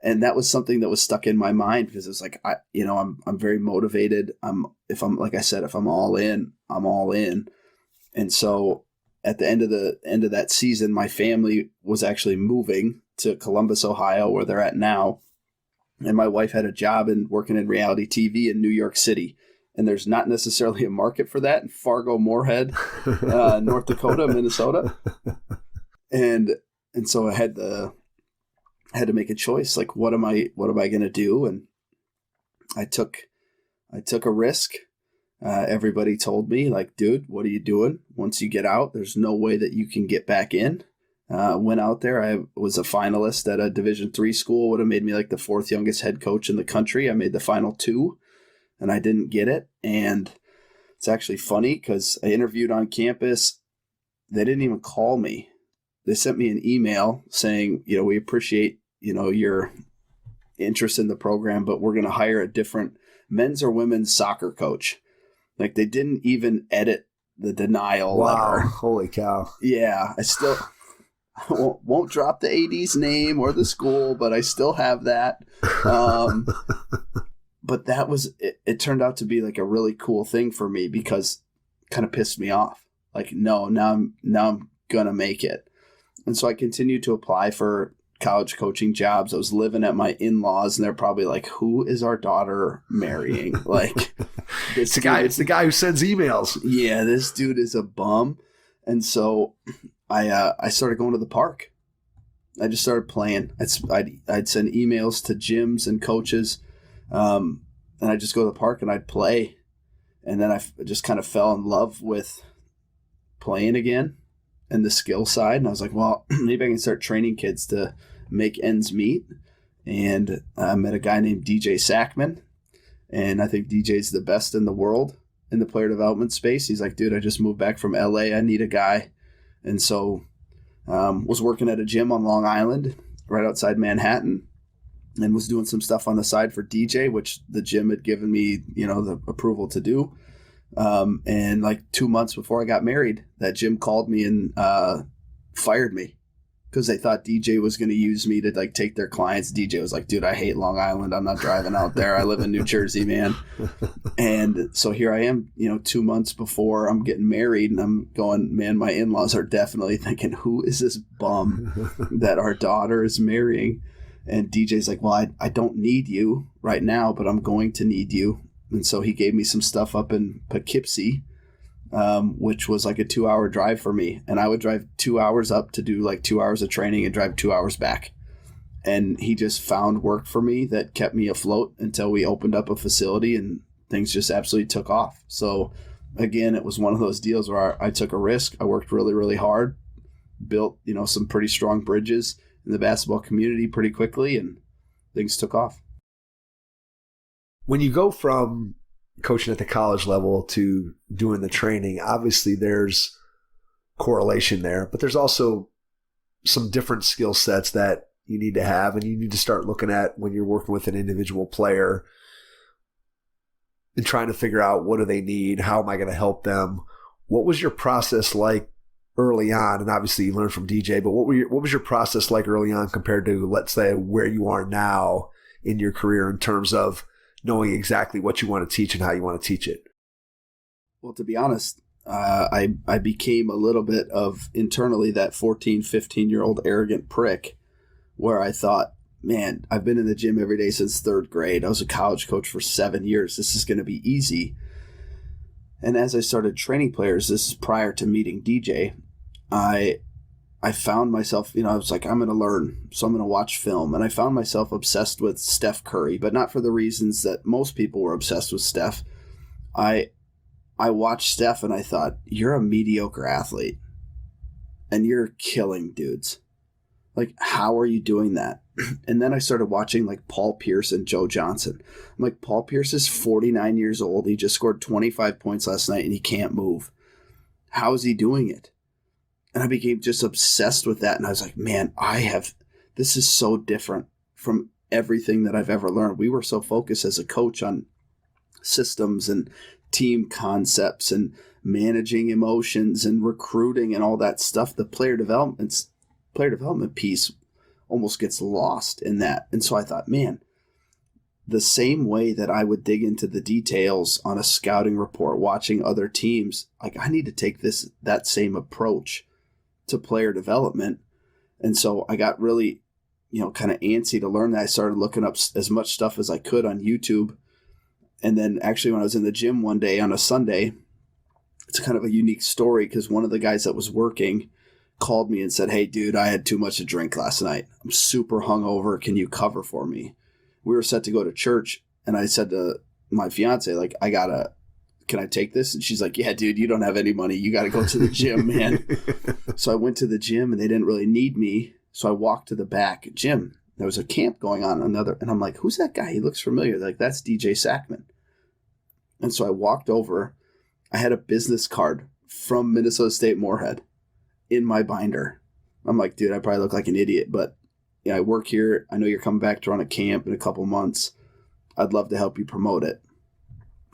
And that was something that was stuck in my mind because it was like, I'm very motivated. If I'm all in, I'm all in. And so at the end of that season, my family was actually moving to Columbus, Ohio, where they're at now. And my wife had a job working in reality TV in New York City. And there's not necessarily a market for that in Fargo, Moorhead, North Dakota, Minnesota. And so I had to make a choice. Like, what am I going to do? And I took a risk. Everybody told me, like, dude, what are you doing? Once you get out, there's no way that you can get back in. Went out there. I was a finalist at a Division III school. Would have made me like the 4th youngest head coach in the country. I made the final 2, and I didn't get it. And it's actually funny because I interviewed on campus. They didn't even call me. They sent me an email saying, we appreciate, your interest in the program, but we're going to hire a different men's or women's soccer coach. Like they didn't even edit the denial letter. Holy cow. Yeah. I still won't drop the AD's name or the school, but I still have that. But that was, it turned out to be like a really cool thing for me because it kind of pissed me off. Like, no, now I'm going to make it. And so I continued to apply for college coaching jobs. I was living at my in-laws, and they're probably like, who is our daughter marrying? Like, it's the guy who sends emails. Yeah, this dude is a bum. And so I started going to the park. I just started playing. I'd send emails to gyms and coaches, and I'd just go to the park and I'd play. And then I just kind of fell in love with playing again and the skill side. And I was like, well, maybe I can start training kids to make ends meet. And I met a guy named DJ Sackman. And I think DJ's the best in the world in the player development space. He's like, dude, I just moved back from LA. I need a guy. And so was working at a gym on Long Island right outside Manhattan and was doing some stuff on the side for DJ, which the gym had given me, the approval to do. And like 2 months before I got married, that gym called me and fired me because they thought DJ was going to use me to like take their clients. DJ was like, dude, I hate Long Island. I'm not driving out there. I live in New Jersey, man. And so here I am, 2 months before I'm getting married, and I'm going, man, my in-laws are definitely thinking, who is this bum that our daughter is marrying? And DJ's like, well, I don't need you right now, but I'm going to need you. And so he gave me some stuff up in Poughkeepsie, which was like a 2-hour drive for me. And I would drive 2 hours up to do like 2 hours of training and drive 2 hours back. And he just found work for me that kept me afloat until we opened up a facility and things just absolutely took off. So again, it was one of those deals where I took a risk. I worked really, really hard, built, some pretty strong bridges in the basketball community pretty quickly, and things took off. When you go from coaching at the college level to doing the training, obviously there's correlation there, but there's also some different skill sets that you need to have, and you need to start looking at when you're working with an individual player and trying to figure out what do they need, how am I going to help them. What was your process like early on? And obviously you learned from DJ, but what was your process like early on compared to, let's say, where you are now in your career in terms of knowing exactly what you want to teach and how you want to teach it? Well, to be honest, I became a little bit of internally that 14, 15-year-old arrogant prick where I thought, man, I've been in the gym every day since third grade. I was a college coach for 7 years. This is going to be easy. And as I started training players, this is prior to meeting DJ, I found myself, I was like, I'm going to learn, so I'm going to watch film. And I found myself obsessed with Steph Curry, but not for the reasons that most people were obsessed with Steph. I watched Steph and I thought, you're a mediocre athlete and you're killing dudes. Like, how are you doing that? And then I started watching like Paul Pierce and Joe Johnson. I'm like, Paul Pierce is 49 years old. He just scored 25 points last night and he can't move. How is he doing it? And I became just obsessed with that. And I was like, man, this is so different from everything that I've ever learned. We were so focused as a coach on systems and team concepts and managing emotions and recruiting and all that stuff. The player development piece almost gets lost in that. And so I thought, man, the same way that I would dig into the details on a scouting report, watching other teams, like I need to take that same approach to player development. And so I got really, kind of antsy to learn that. I started looking up as much stuff as I could on YouTube. And then actually when I was in the gym one day on a Sunday, it's kind of a unique story because one of the guys that was working called me and said, hey, dude, I had too much to drink last night. I'm super hungover. Can you cover for me? We were set to go to church. And I said to my fiance, like, can I take this? And she's like, yeah, dude, you don't have any money. You got to go to the gym, man. So I went to the gym and they didn't really need me. So I walked to the back gym. There was a camp going on another. And I'm like, who's that guy? He looks familiar. They're like, that's DJ Sackman. And so I walked over. I had a business card from Minnesota State Moorhead in my binder. I'm like, dude, I probably look like an idiot, but I work here. I know you're coming back to run a camp in a couple months. I'd love to help you promote it.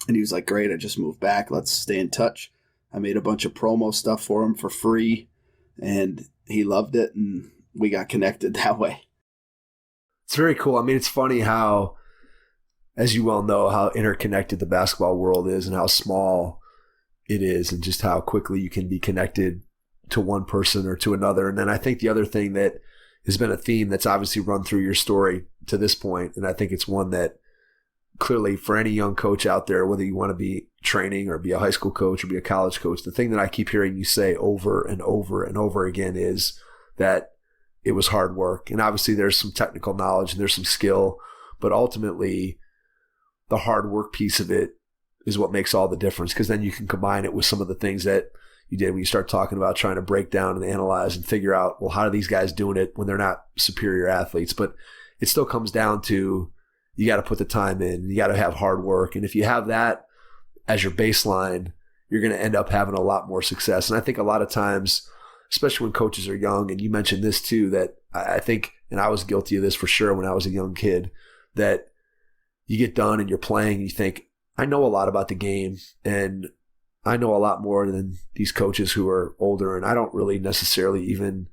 And he was like, great, I just moved back. Let's stay in touch. I made a bunch of promo stuff for him for free, and he loved it, and we got connected that way. It's very cool. I mean, it's funny how, as you well know, how interconnected the basketball world is and how small it is and just how quickly you can be connected to one person or to another. And then I think the other thing that has been a theme that's obviously run through your story to this point, and I think it's one that clearly for any young coach out there, whether you want to be training or be a high school coach or be a college coach, the thing that I keep hearing you say over and over and over again is that it was hard work. And obviously there's some technical knowledge and there's some skill, but ultimately the hard work piece of it is what makes all the difference, because then you can combine it with some of the things that you did when you start talking about trying to break down and analyze and figure out, well, how are these guys doing it when they're not superior athletes? But it still comes down to you got to put the time in. You got to have hard work. And if you have that as your baseline, you're going to end up having a lot more success. And I think a lot of times, especially when coaches are young, and you mentioned this too, that I think, and I was guilty of this for sure when I was a young kid, that you get done and you're playing and you think, I know a lot about the game and I know a lot more than these coaches who are older, and I don't really necessarily even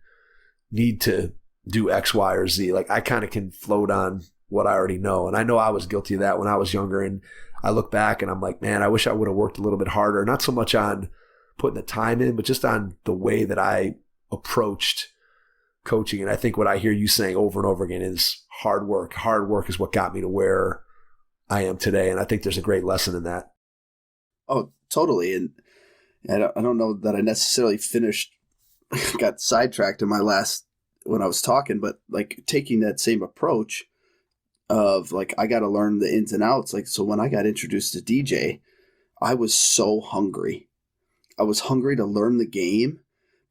need to do X, Y, or Z. Like I kind of can float on what I already know. And I know I was guilty of that when I was younger. And I look back and I'm like, man, I wish I would have worked a little bit harder, not so much on putting the time in, but just on the way that I approached coaching. And I think what I hear you saying over and over again is hard work. Hard work is what got me to where I am today. And I think there's a great lesson in that. Oh, totally. And I don't know that I necessarily got sidetracked in my last, when I was talking, but like taking that same approach of like, I got to learn the ins and outs. Like, so when I got introduced to DJ, I was so hungry. I was hungry to learn the game,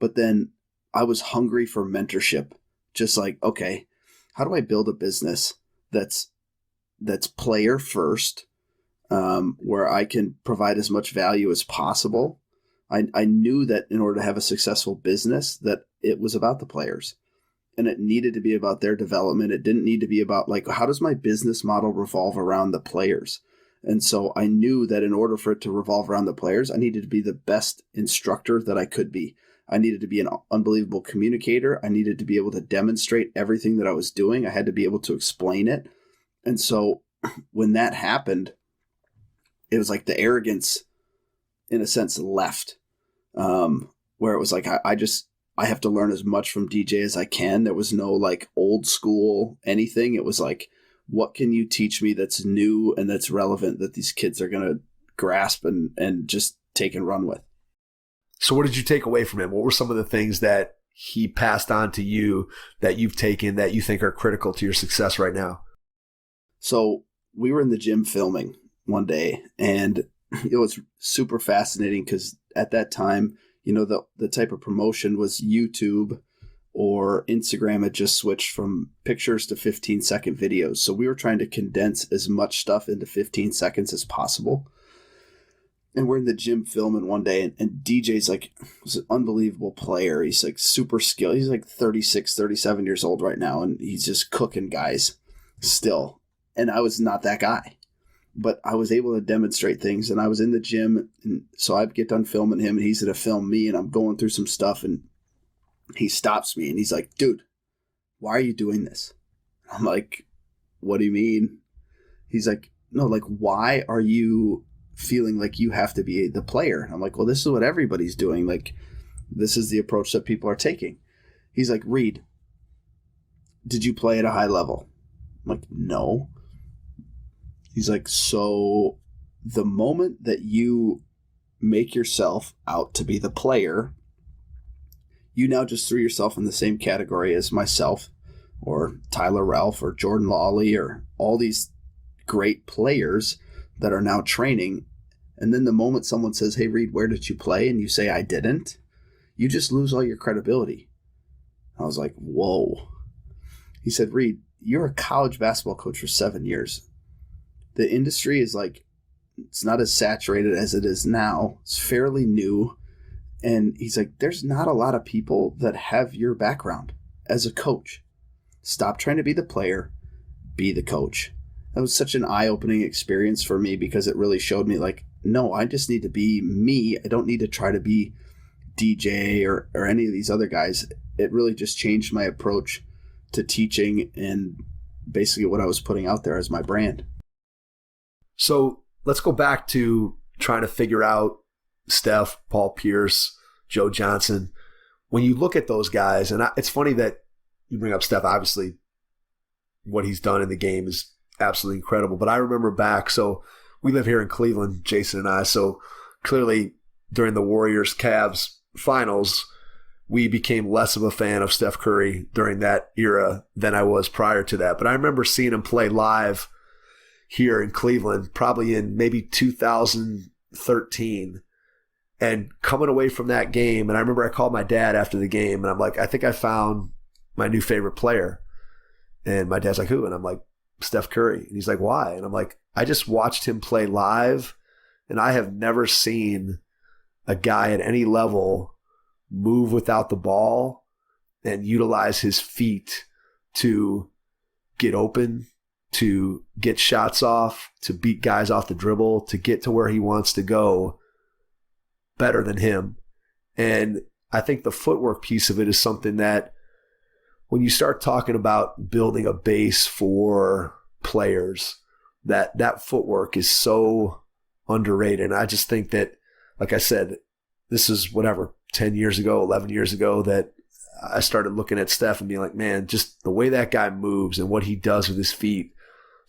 but then I was hungry for mentorship. Just like, okay, how do I build a business that's player first, where I can provide as much value as possible? I knew that in order to have a successful business, that it was about the players, and it needed to be about their development. It didn't need to be about like, how does my business model revolve around the players? And so I knew that in order for it to revolve around the players, I needed to be the best instructor that I could be. I needed to be an unbelievable communicator. I needed to be able to demonstrate everything that I was doing. I had to be able to explain it. And so when that happened, it was like the arrogance, in a sense, left, where it was like, I have to learn as much from DJ as I can. There was no like old school anything. It was like, what can you teach me that's new and that's relevant that these kids are going to grasp and just take and run with? So what did you take away from him? What were some of the things that he passed on to you that you've taken that you think are critical to your success right now? So we were in the gym filming one day, and it was super fascinating because at that time, you know, the type of promotion was YouTube or Instagram had just switched from pictures to 15-second videos. So we were trying to condense as much stuff into 15 seconds as possible. And we're in the gym filming one day, and DJ's like, was an unbelievable player. He's like super skilled. He's like 36, 37 years old right now, and he's just cooking guys still. And I was not that guy, but I was able to demonstrate things, and I was in the gym. And so I'd get done filming him, and he's going to film me, and I'm going through some stuff, and he stops me, and he's like, dude, why are you doing this? I'm like, what do you mean? He's like, no, like, why are you feeling like you have to be the player? I'm like, well, this is what everybody's doing. Like, this is the approach that people are taking. He's like, Reid, did you play at a high level? I'm like, no. He's like, so the moment that you make yourself out to be the player, you now just threw yourself in the same category as myself or Tyler Ralph or Jordan Lawley or all these great players that are now training. And then the moment someone says, hey, Reid, where did you play? And you say, I didn't, you just lose all your credibility. I was like, whoa. He said, Reid, you're a college basketball coach for 7 years. The industry is like, it's not as saturated as it is now. It's fairly new. And he's like, there's not a lot of people that have your background as a coach. Stop trying to be the player, be the coach. That was such an eye-opening experience for me because it really showed me like, no, I just need to be me. I don't need to try to be DJ or any of these other guys. It really just changed my approach to teaching and basically what I was putting out there as my brand. So let's go back to trying to figure out Steph, Paul Pierce, Joe Johnson. When you look at those guys, and it's funny that you bring up Steph, obviously what he's done in the game is absolutely incredible. But I remember back, so we live here in Cleveland, Jason and I, so clearly during the Warriors-Cavs finals, we became less of a fan of Steph Curry during that era than I was prior to that. But I remember seeing him play live here in Cleveland, probably in maybe 2013. And coming away from that game, and I remember I called my dad after the game, and I'm like, I think I found my new favorite player. And my dad's like, who? And I'm like, Steph Curry. And he's like, why? And I'm like, I just watched him play live, and I have never seen a guy at any level move without the ball and utilize his feet to get open, to get shots off, to beat guys off the dribble, to get to where he wants to go better than him. And I think the footwork piece of it is something that when you start talking about building a base for players, that footwork is so underrated. And I just think that, like I said, this is 10 years ago, 11 years ago, that I started looking at Steph and being like, man, just the way that guy moves and what he does with his feet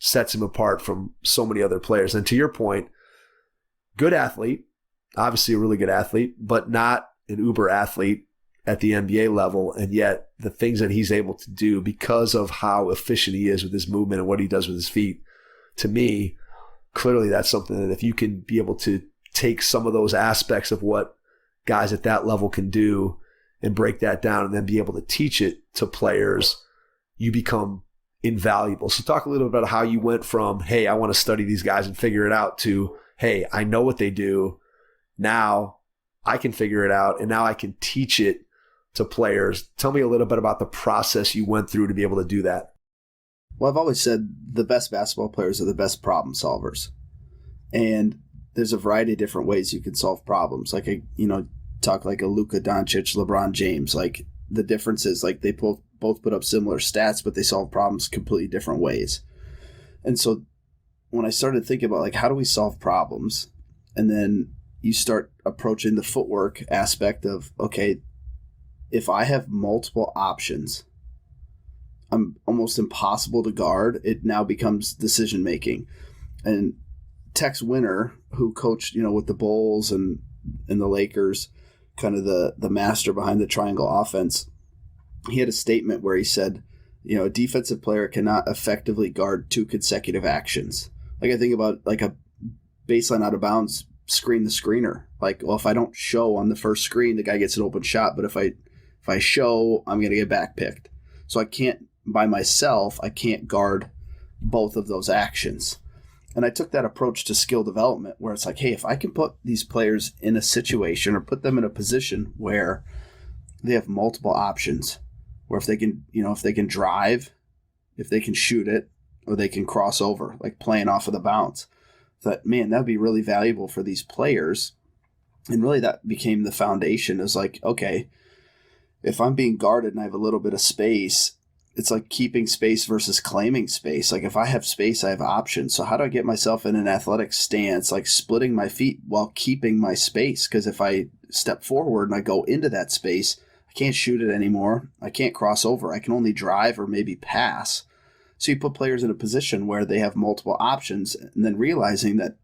sets him apart from so many other players. And to your point, good athlete, obviously a really good athlete, but not an uber athlete at the NBA level. And yet the things that he's able to do because of how efficient he is with his movement and what he does with his feet, to me, clearly that's something that if you can be able to take some of those aspects of what guys at that level can do and break that down and then be able to teach it to players, you become invaluable. So talk a little bit about how you went from, hey, I want to study these guys and figure it out, to, hey, I know what they do. Now I can figure it out, and now I can teach it to players. Tell me a little bit about the process you went through to be able to do that. Well, I've always said the best basketball players are the best problem solvers. And there's a variety of different ways you can solve problems. Like, talk like a Luka Doncic, LeBron James. Like, the difference is, like, they both put up similar stats, but they solve problems completely different ways. And so when I started thinking about, like, how do we solve problems? And then you start approaching the footwork aspect of, okay, if I have multiple options, I'm almost impossible to guard. It now becomes decision making. And Tex Winter, who coached, with the Bulls and the Lakers, kind of the master behind the triangle offense, he had a statement where he said, a defensive player cannot effectively guard two consecutive actions. Like, I think about like a baseline out of bounds, screen the screener. Like, well, if I don't show on the first screen, the guy gets an open shot. But if I show, I'm going to get backpicked. So I can't, by myself, I can't guard both of those actions. And I took that approach to skill development, where it's like, hey, if I can put these players in a situation or put them in a position where they have multiple options, where if they can drive, if they can shoot it, or they can cross over, like playing off of the bounce, that, man, that'd be really valuable for these players. And really that became the foundation. It was like, okay, if I'm being guarded and I have a little bit of space, it's like keeping space versus claiming space. Like, if I have space, I have options. So how do I get myself in an athletic stance, like splitting my feet while keeping my space? Because if I step forward and I go into that space, I can't shoot it anymore. I can't cross over. I can only drive or maybe pass. So you put players in a position where they have multiple options, and then realizing that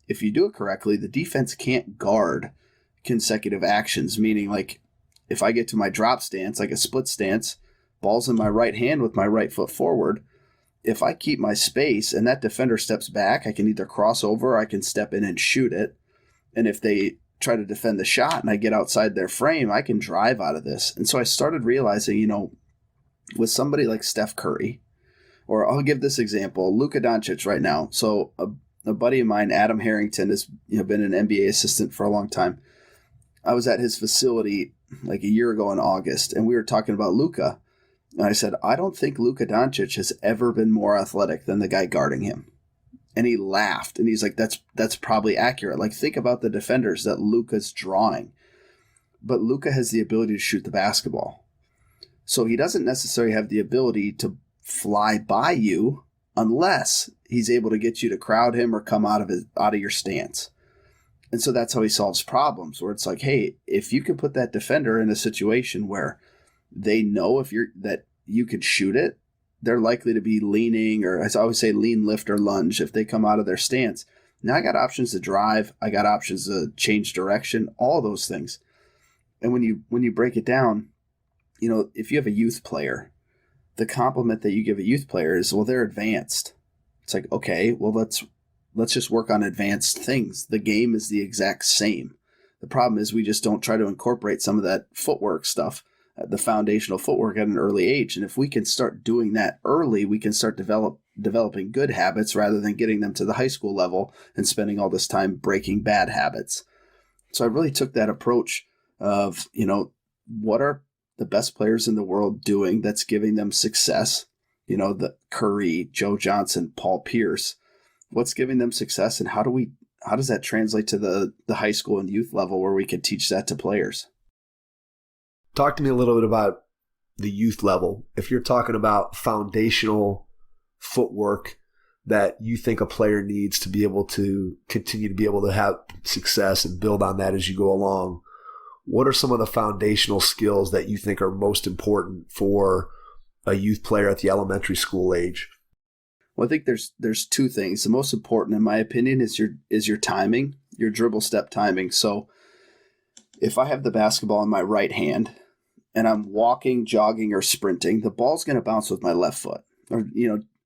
if you do it correctly, the defense can't guard consecutive actions, meaning, like, if I get to my drop stance, like a split stance, ball's in my right hand with my right foot forward, if I keep my space and that defender steps back, I can either cross over or I can step in and shoot it. And if they try to defend the shot and I get outside their frame, I can drive out of this. And so I started realizing, with somebody like Steph Curry, or I'll give this example, Luka Doncic right now. So a buddy of mine, Adam Harrington, has been an NBA assistant for a long time. I was at his facility like a year ago in August, and we were talking about Luka. And I said, I don't think Luka Doncic has ever been more athletic than the guy guarding him. And he laughed, and he's like, that's probably accurate. Like, think about the defenders that Luka's drawing. But Luka has the ability to shoot the basketball. So he doesn't necessarily have the ability to fly by you unless he's able to get you to crowd him or come out of your stance. And so that's how he solves problems, where it's like, hey, if you can put that defender in a situation where they know that you could shoot it, they're likely to be leaning, or as I always say, lean, lift, or lunge if they come out of their stance. Now I got options to drive. I got options to change direction, all those things. And when you break it down, if you have a youth player, the compliment that you give a youth player is, well, they're advanced. It's like, okay, well, let's just work on advanced things. The game is the exact same. The problem is we just don't try to incorporate some of that footwork stuff, the foundational footwork at an early age. And if we can start doing that early, we can start developing good habits rather than getting them to the high school level and spending all this time breaking bad habits. So I really took that approach of, what are the best players in the world doing that's giving them success? The Curry, Joe Johnson, Paul Pierce, what's giving them success, and how does that translate to the high school and youth level where we could teach that to players? Talk to me a little bit about the youth level. If you're talking about foundational footwork that you think a player needs to be able to continue to be able to have success and build on that as you go along, what are some of the foundational skills that you think are most important for a youth player at the elementary school age? Well, I think there's two things. The most important, in my opinion, is your timing, your dribble step timing. So if I have the basketball in my right hand and I'm walking, jogging, or sprinting, the ball's going to bounce with my left foot, or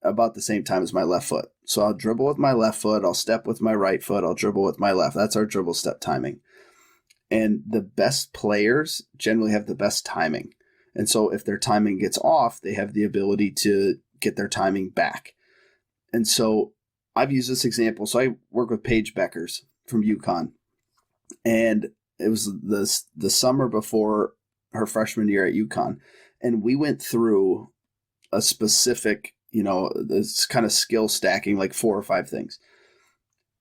about the same time as my left foot. So I'll dribble with my left foot, I'll step with my right foot, I'll dribble with my left. That's our dribble step timing. And the best players generally have the best timing. And so if their timing gets off, they have the ability to get their timing back. And so I've used this example. So I work with Paige Bueckers from UConn. And it was the summer before her freshman year at UConn. And we went through a specific, this kind of skill stacking, like 4 or 5 things.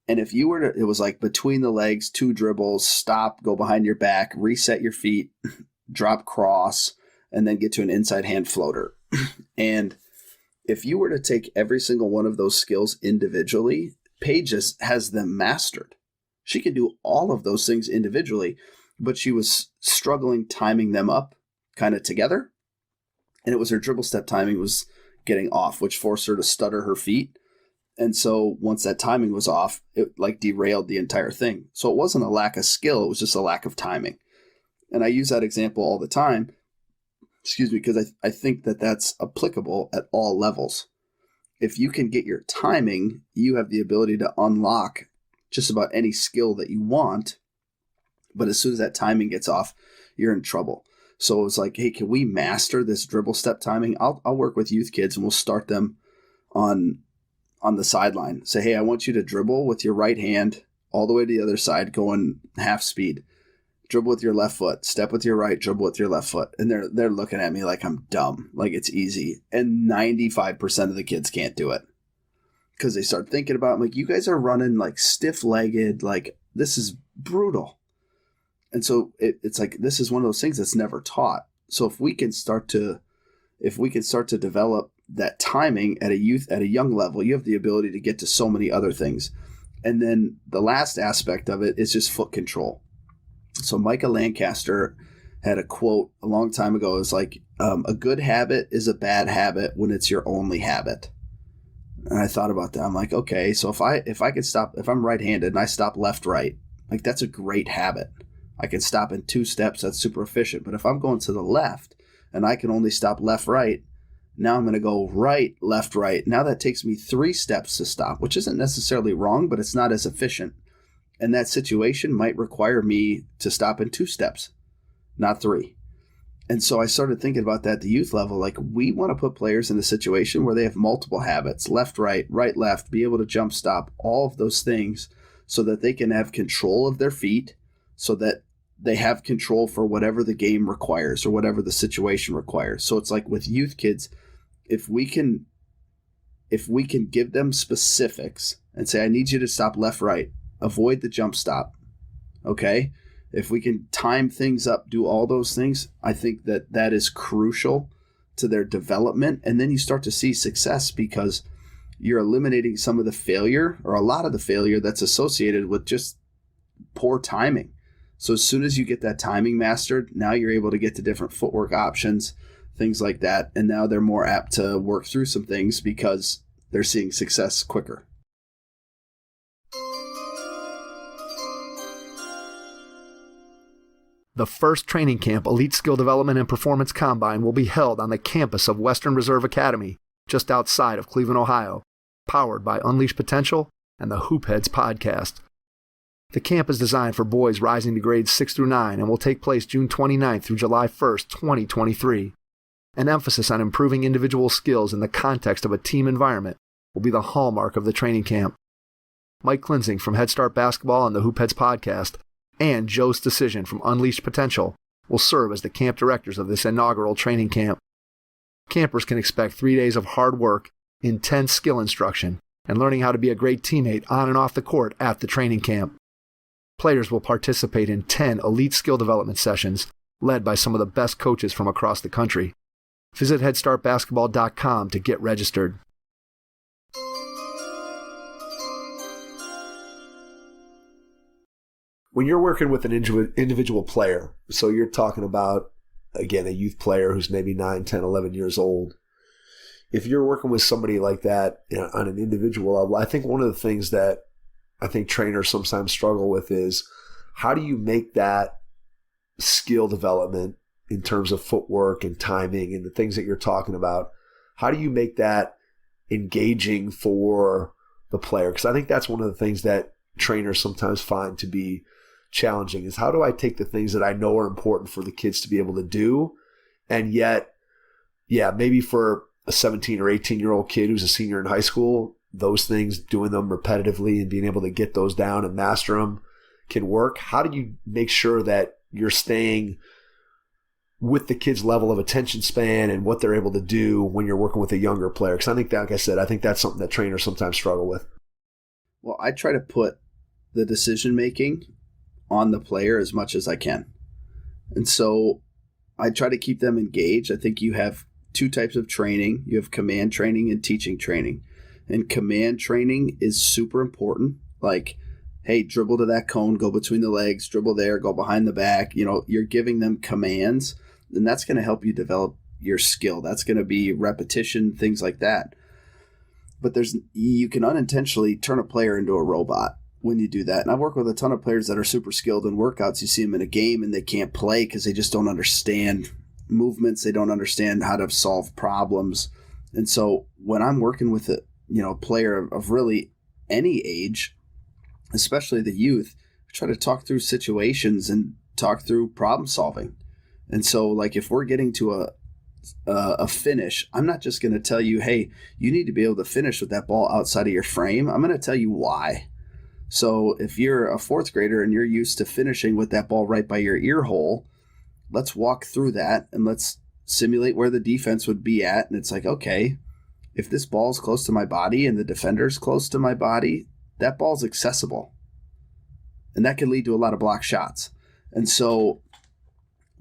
And if you were to, it was like between the legs, 2 dribbles, stop, go behind your back, reset your feet, drop cross, and then get to an inside hand floater. And if you were to take every single one of those skills individually, Paige has them mastered. She can do all of those things individually, but she was struggling timing them up kind of together. And it was her dribble step timing was getting off, which forced her to stutter her feet. And so once that timing was off, it like derailed the entire thing. So it wasn't a lack of skill, it was just a lack of timing. And I use that example all the time, because I think that that's applicable at all levels. If you can get your timing, you have the ability to unlock just about any skill that you want. But as soon as that timing gets off, you're in trouble. So it was like, hey, can we master this dribble step timing? I'll work with youth kids and we'll start them on the sideline. Say, hey, I want you to dribble with your right hand all the way to the other side, going half speed. Dribble with your left foot, step with your right, dribble with your left foot. And they're looking at me like I'm dumb, like it's easy. And 95% of the kids can't do it because they start thinking about it. I'm like, you guys are running like stiff-legged, like this is brutal. And so it's like, this is one of those things that's never taught. So if we can start to develop that timing at a young level, you have the ability to get to so many other things. And then the last aspect of it is just foot control. So Micah Lancaster had a quote a long time ago. It was like, a good habit is a bad habit when it's your only habit. And I thought about that. I'm like, okay, so if I could stop, if I'm right-handed and I stop left-right, like that's a great habit. I can stop in 2 steps. That's super efficient. But if I'm going to the left and I can only stop left-right, now I'm going to go right, left, right. Now that takes me 3 steps to stop, which isn't necessarily wrong, but it's not as efficient. And that situation might require me to stop in 2 steps, not 3. And so I started thinking about that at the youth level. Like, we want to put players in a situation where they have multiple habits, left, right, left, be able to jump stop, all of those things so that they can have control of their feet, so that they have control for whatever the game requires or whatever the situation requires. So it's like with youth kids, if we can give them specifics and say, I need you to stop left, right, avoid the jump stop. Okay. If we can time things up, do all those things, I think that is crucial to their development. And then you start to see success because you're eliminating some of the failure or a lot of the failure that's associated with just poor timing. So as soon as you get that timing mastered, now you're able to get to different footwork options, things like that. And now they're more apt to work through some things because they're seeing success quicker. The first training camp, Elite Skill Development and Performance Combine, will be held on the campus of Western Reserve Academy, just outside of Cleveland, Ohio, powered by Unleash Potential and the Hoopheads podcast. The camp is designed for boys rising to grades 6 through 9 and will take place June 29th through July 1st, 2023. An emphasis on improving individual skills in the context of a team environment will be the hallmark of the training camp. Mike Klinzing from Head Start Basketball and the Hoopheads podcast and Joe's Decision from Unleashed Potential will serve as the camp directors of this inaugural training camp. Campers can expect 3 days of hard work, intense skill instruction, and learning how to be a great teammate on and off the court at the training camp. Players will participate in 10 elite skill development sessions led by some of the best coaches from across the country. Visit headstartbasketball.com to get registered. When you're working with an individual player, so you're talking about, again, a youth player who's maybe 9, 10, 11 years old, if you're working with somebody like that, on an individual level, I think one of the things that I think trainers sometimes struggle with is how do you make that skill development in terms of footwork and timing and the things that you're talking about, how do you make that engaging for the player? Because I think that's one of the things that trainers sometimes find to be challenging is how do I take the things that I know are important for the kids to be able to do, and yet, maybe for a 17 or 18-year-old kid who's a senior in high school, those things, doing them repetitively and being able to get those down and master them can work. How do you make sure that you're staying with the kid's level of attention span and what they're able to do when you're working with a younger player? Because I think that, like I said, I think that's something that trainers sometimes struggle with. Well, I try to put the decision-making on the player as much as I can. And so I try to keep them engaged. I think you have two types of training. You have command training and teaching training. And command training is super important. Like, hey, dribble to that cone, go between the legs, dribble there, go behind the back. You're giving them commands, and that's going to help you develop your skill. That's going to be repetition, things like that. But you can unintentionally turn a player into a robot when you do that. And I work with a ton of players that are super skilled in workouts. You see them in a game and they can't play because they just don't understand movements. They don't understand how to solve problems. And so when I'm working with a player of really any age, especially the youth, I try to talk through situations and talk through problem solving. And so, like, if we're getting to a finish, I'm not just going to tell you, hey, you need to be able to finish with that ball outside of your frame. I'm going to tell you why. So if you're a fourth grader and you're used to finishing with that ball right by your ear hole, let's walk through that and let's simulate where the defense would be at. And it's like, okay, if this ball's close to my body and the defender's close to my body, that ball's accessible. And that can lead to a lot of block shots. And so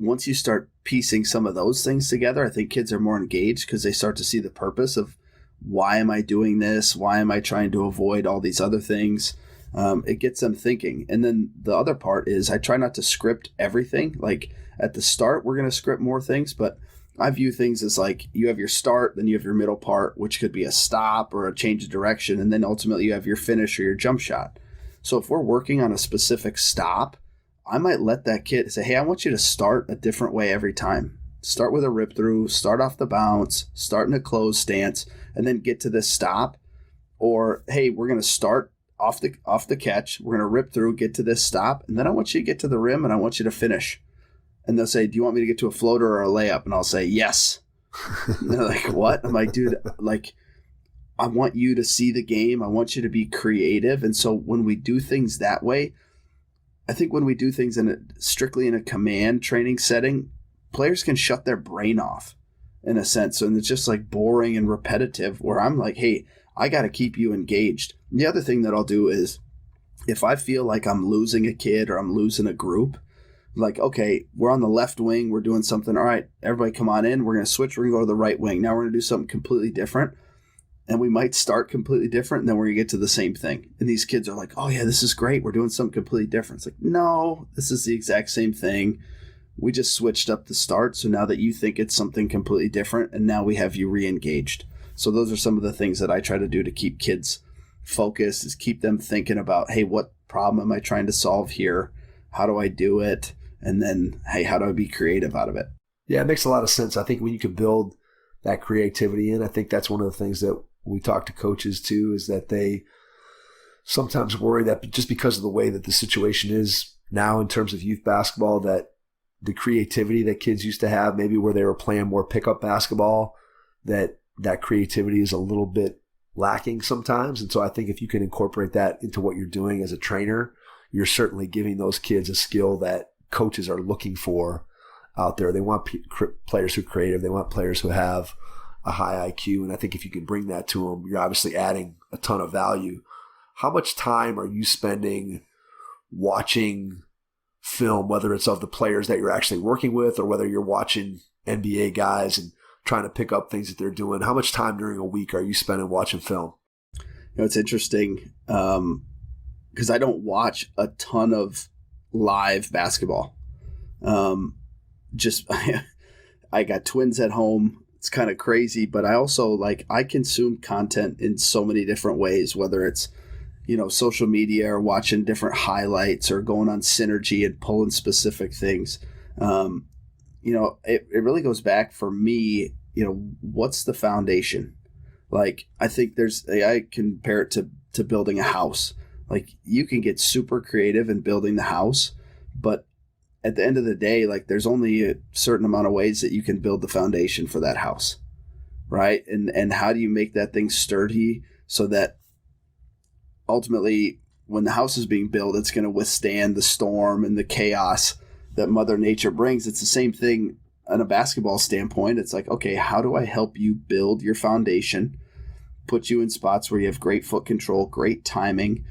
once you start piecing some of those things together, I think kids are more engaged because they start to see the purpose of why am I doing this? Why am I trying to avoid all these other things? It gets them thinking. And then the other part is I try not to script everything. Like at the start, we're going to script more things, but I view things as like you have your start, then you have your middle part, which could be a stop or a change of direction, and then ultimately you have your finish or your jump shot. So if we're working on a specific stop, I might let that kid say, hey, I want you to start a different way every time. Start with a rip through, start off the bounce, start in a closed stance, and then get to this stop. Or, hey, we're going to start off the catch. We're going to rip through, get to this stop, and then I want you to get to the rim and I want you to finish. And they'll say, do you want me to get to a floater or a layup? And I'll say, yes. And they're like, what? I'm like, dude, like, I want you to see the game. I want you to be creative. And so when we do things that way, I think when we do things strictly in a command training setting, players can shut their brain off in a sense. And it's just like boring and repetitive where I'm like, hey, I got to keep you engaged. And the other thing that I'll do is if I feel like I'm losing a kid or I'm losing a group, like, okay, we're on the left wing, we're doing something. All right, everybody come on in. We're going to switch. We're going to go to the right wing. Now we're going to do something completely different. And we might start completely different, and then we're going to get to the same thing. And these kids are like, oh, yeah, this is great. We're doing something completely different. It's like, no, this is the exact same thing. We just switched up the start. So now that you think it's something completely different, and now we have you re-engaged. So those are some of the things that I try to do to keep kids focused, is keep them thinking about, hey, what problem am I trying to solve here? How do I do it? And then, hey, how do I be creative out of it? Yeah, it makes a lot of sense. I think when you can build that creativity in, I think that's one of the things that we talk to coaches too, is that they sometimes worry that just because of the way that the situation is now in terms of youth basketball, that the creativity that kids used to have, maybe where they were playing more pickup basketball, that creativity is a little bit lacking sometimes. And so I think if you can incorporate that into what you're doing as a trainer, you're certainly giving those kids a skill that coaches are looking for out there. They want players who are creative. They want players who have a high IQ. And I think if you can bring that to them, you're obviously adding a ton of value. How much time are you spending watching film, whether it's of the players that you're actually working with or whether you're watching NBA guys and trying to pick up things that they're doing? How much time during a week are you spending watching film? It's interesting because I don't watch a ton of live basketball. I got twins at home. It's kind of crazy, but I also I consume content in so many different ways, whether it's, social media or watching different highlights or going on Synergy and pulling specific things. It really goes back for me, what's the foundation? I think I compare it to building a house. You can get super creative in building the house, but at the end of the day, there's only a certain amount of ways that you can build the foundation for that house, right? And how do you make that thing sturdy so that ultimately when the house is being built, it's going to withstand the storm and the chaos that Mother Nature brings? It's the same thing on a basketball standpoint. It's okay, how do I help you build your foundation, put you in spots where you have great foot control, great timing,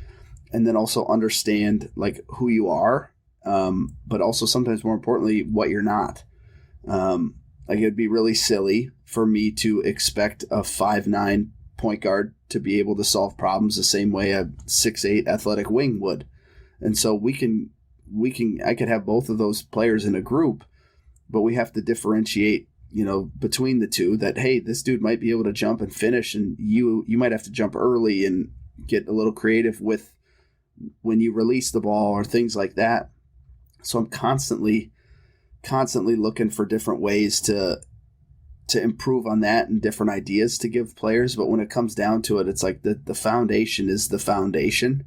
and then also understand who you are, but also sometimes more importantly, what you're not. It'd be really silly for me to expect a 5'9" point guard to be able to solve problems the same way a 6'8" athletic wing would. And so I could have both of those players in a group, but we have to differentiate, between the two, that, hey, this dude might be able to jump and finish, and you might have to jump early and get a little creative with when you release the ball or things like that. So I'm constantly looking for different ways to improve on that and different ideas to give players. But when it comes down to it, it's the foundation is the foundation.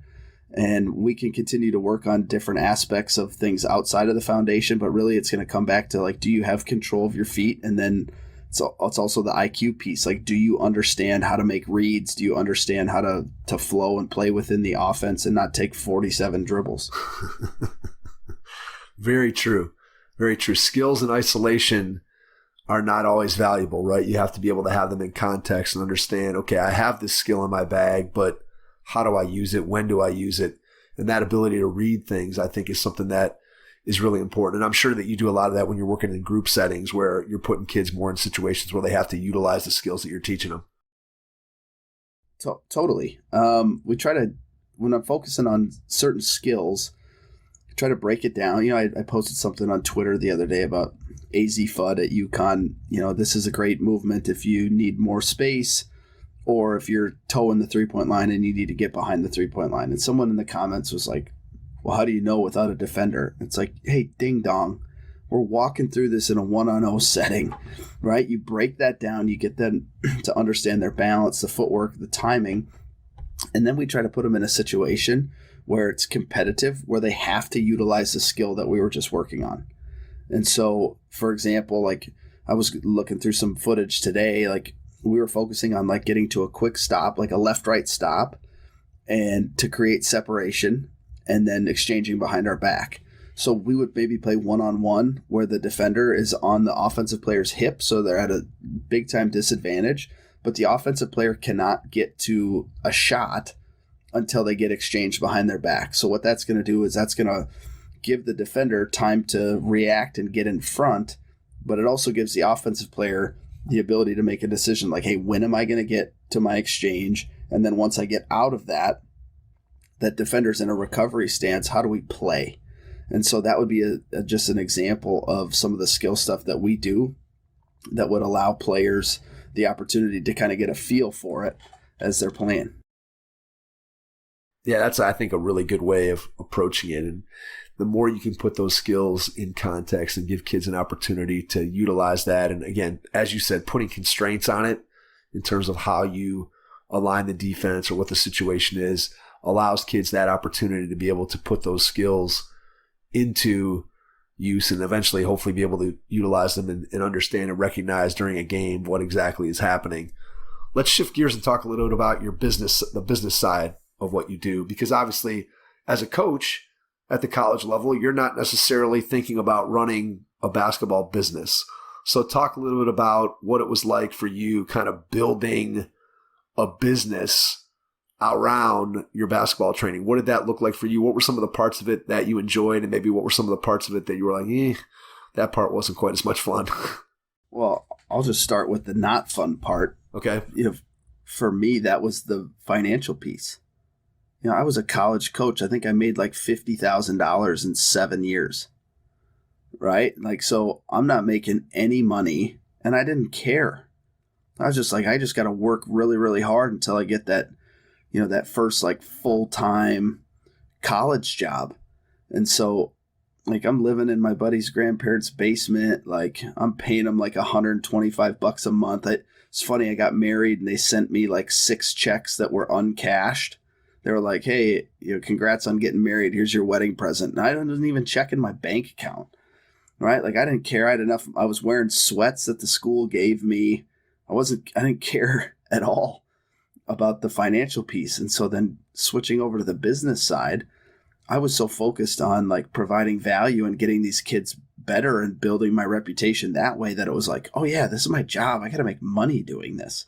And we can continue to work on different aspects of things outside of the foundation, but really it's going to come back to do you have control of your feet? And then it's also the IQ piece. Do you understand how to make reads? Do you understand how to flow and play within the offense and not take 47 dribbles? Very true. Very true. Skills in isolation are not always valuable, right? You have to be able to have them in context and understand, okay, I have this skill in my bag, but how do I use it? When do I use it? And that ability to read things, I think, is something that is really important. And I'm sure that you do a lot of that when you're working in group settings where you're putting kids more in situations where they have to utilize the skills that you're teaching them. Totally. We try to, when I'm focusing on certain skills, try to break it down. I posted something on Twitter the other day about AZ FUD at UConn. This is a great movement if you need more space, or if you're toeing the three-point line and you need to get behind the three-point line. And someone in the comments was like, well, how do you know without a defender? It's hey, ding dong. We're walking through this in a 1-on-0 setting, right? You break that down. You get them to understand their balance, the footwork, the timing. And then we try to put them in a situation where it's competitive, where they have to utilize the skill that we were just working on. And so, for example, I was looking through some footage today, we were focusing on getting to a quick stop, a left-right stop, and to create separation and then exchanging behind our back. So we would maybe play one-on-one where the defender is on the offensive player's hip, so they're at a big-time disadvantage, but the offensive player cannot get to a shot until they get exchanged behind their back. So what that's going to do is that's going to give the defender time to react and get in front, but it also gives the offensive player the ability to make a decision hey, when am I going to get to my exchange? And then once I get out of that defender's in a recovery stance, how do we play? And so that would be just an example of some of the skill stuff that we do that would allow players the opportunity to kind of get a feel for it as they're playing. Yeah, that's, I think, a really good way of approaching it. And the more you can put those skills in context and give kids an opportunity to utilize that. And again, as you said, putting constraints on it in terms of how you align the defense or what the situation is allows kids that opportunity to be able to put those skills into use and eventually hopefully be able to utilize them and understand and recognize during a game what exactly is happening. Let's shift gears and talk a little bit about your business, the business side of what you do, because obviously as a coach at the college level, you're not necessarily thinking about running a basketball business. So talk a little bit about what it was like for you kind of building a business around your basketball training. What did that look like for you? What were some of the parts of it that you enjoyed, and maybe what were some of the parts of it that you were like, that part wasn't quite as much fun? Well, I'll just start with the not fun part. Okay. For me, that was the financial piece. I was a college coach. I think I made like $50,000 in 7 years. Right? Like, so I'm not making any money, and I didn't care. I was just like, I just got to work really, really hard until I get that, that first like full-time college job. And so like I'm living in my buddy's grandparents' basement. Like I'm paying them like $125 a month. It's funny. I got married and they sent me like 6 checks that were uncashed. They were like, hey, congrats on getting married. Here's your wedding present. And I wasn't even checking my bank account. Right? Like I didn't care. I had enough. I was wearing sweats that the school gave me. I didn't care at all about the financial piece. And so then switching over to the business side, I was so focused on like providing value and getting these kids better and building my reputation that way that it was like, oh yeah, this is my job. I got to make money doing this.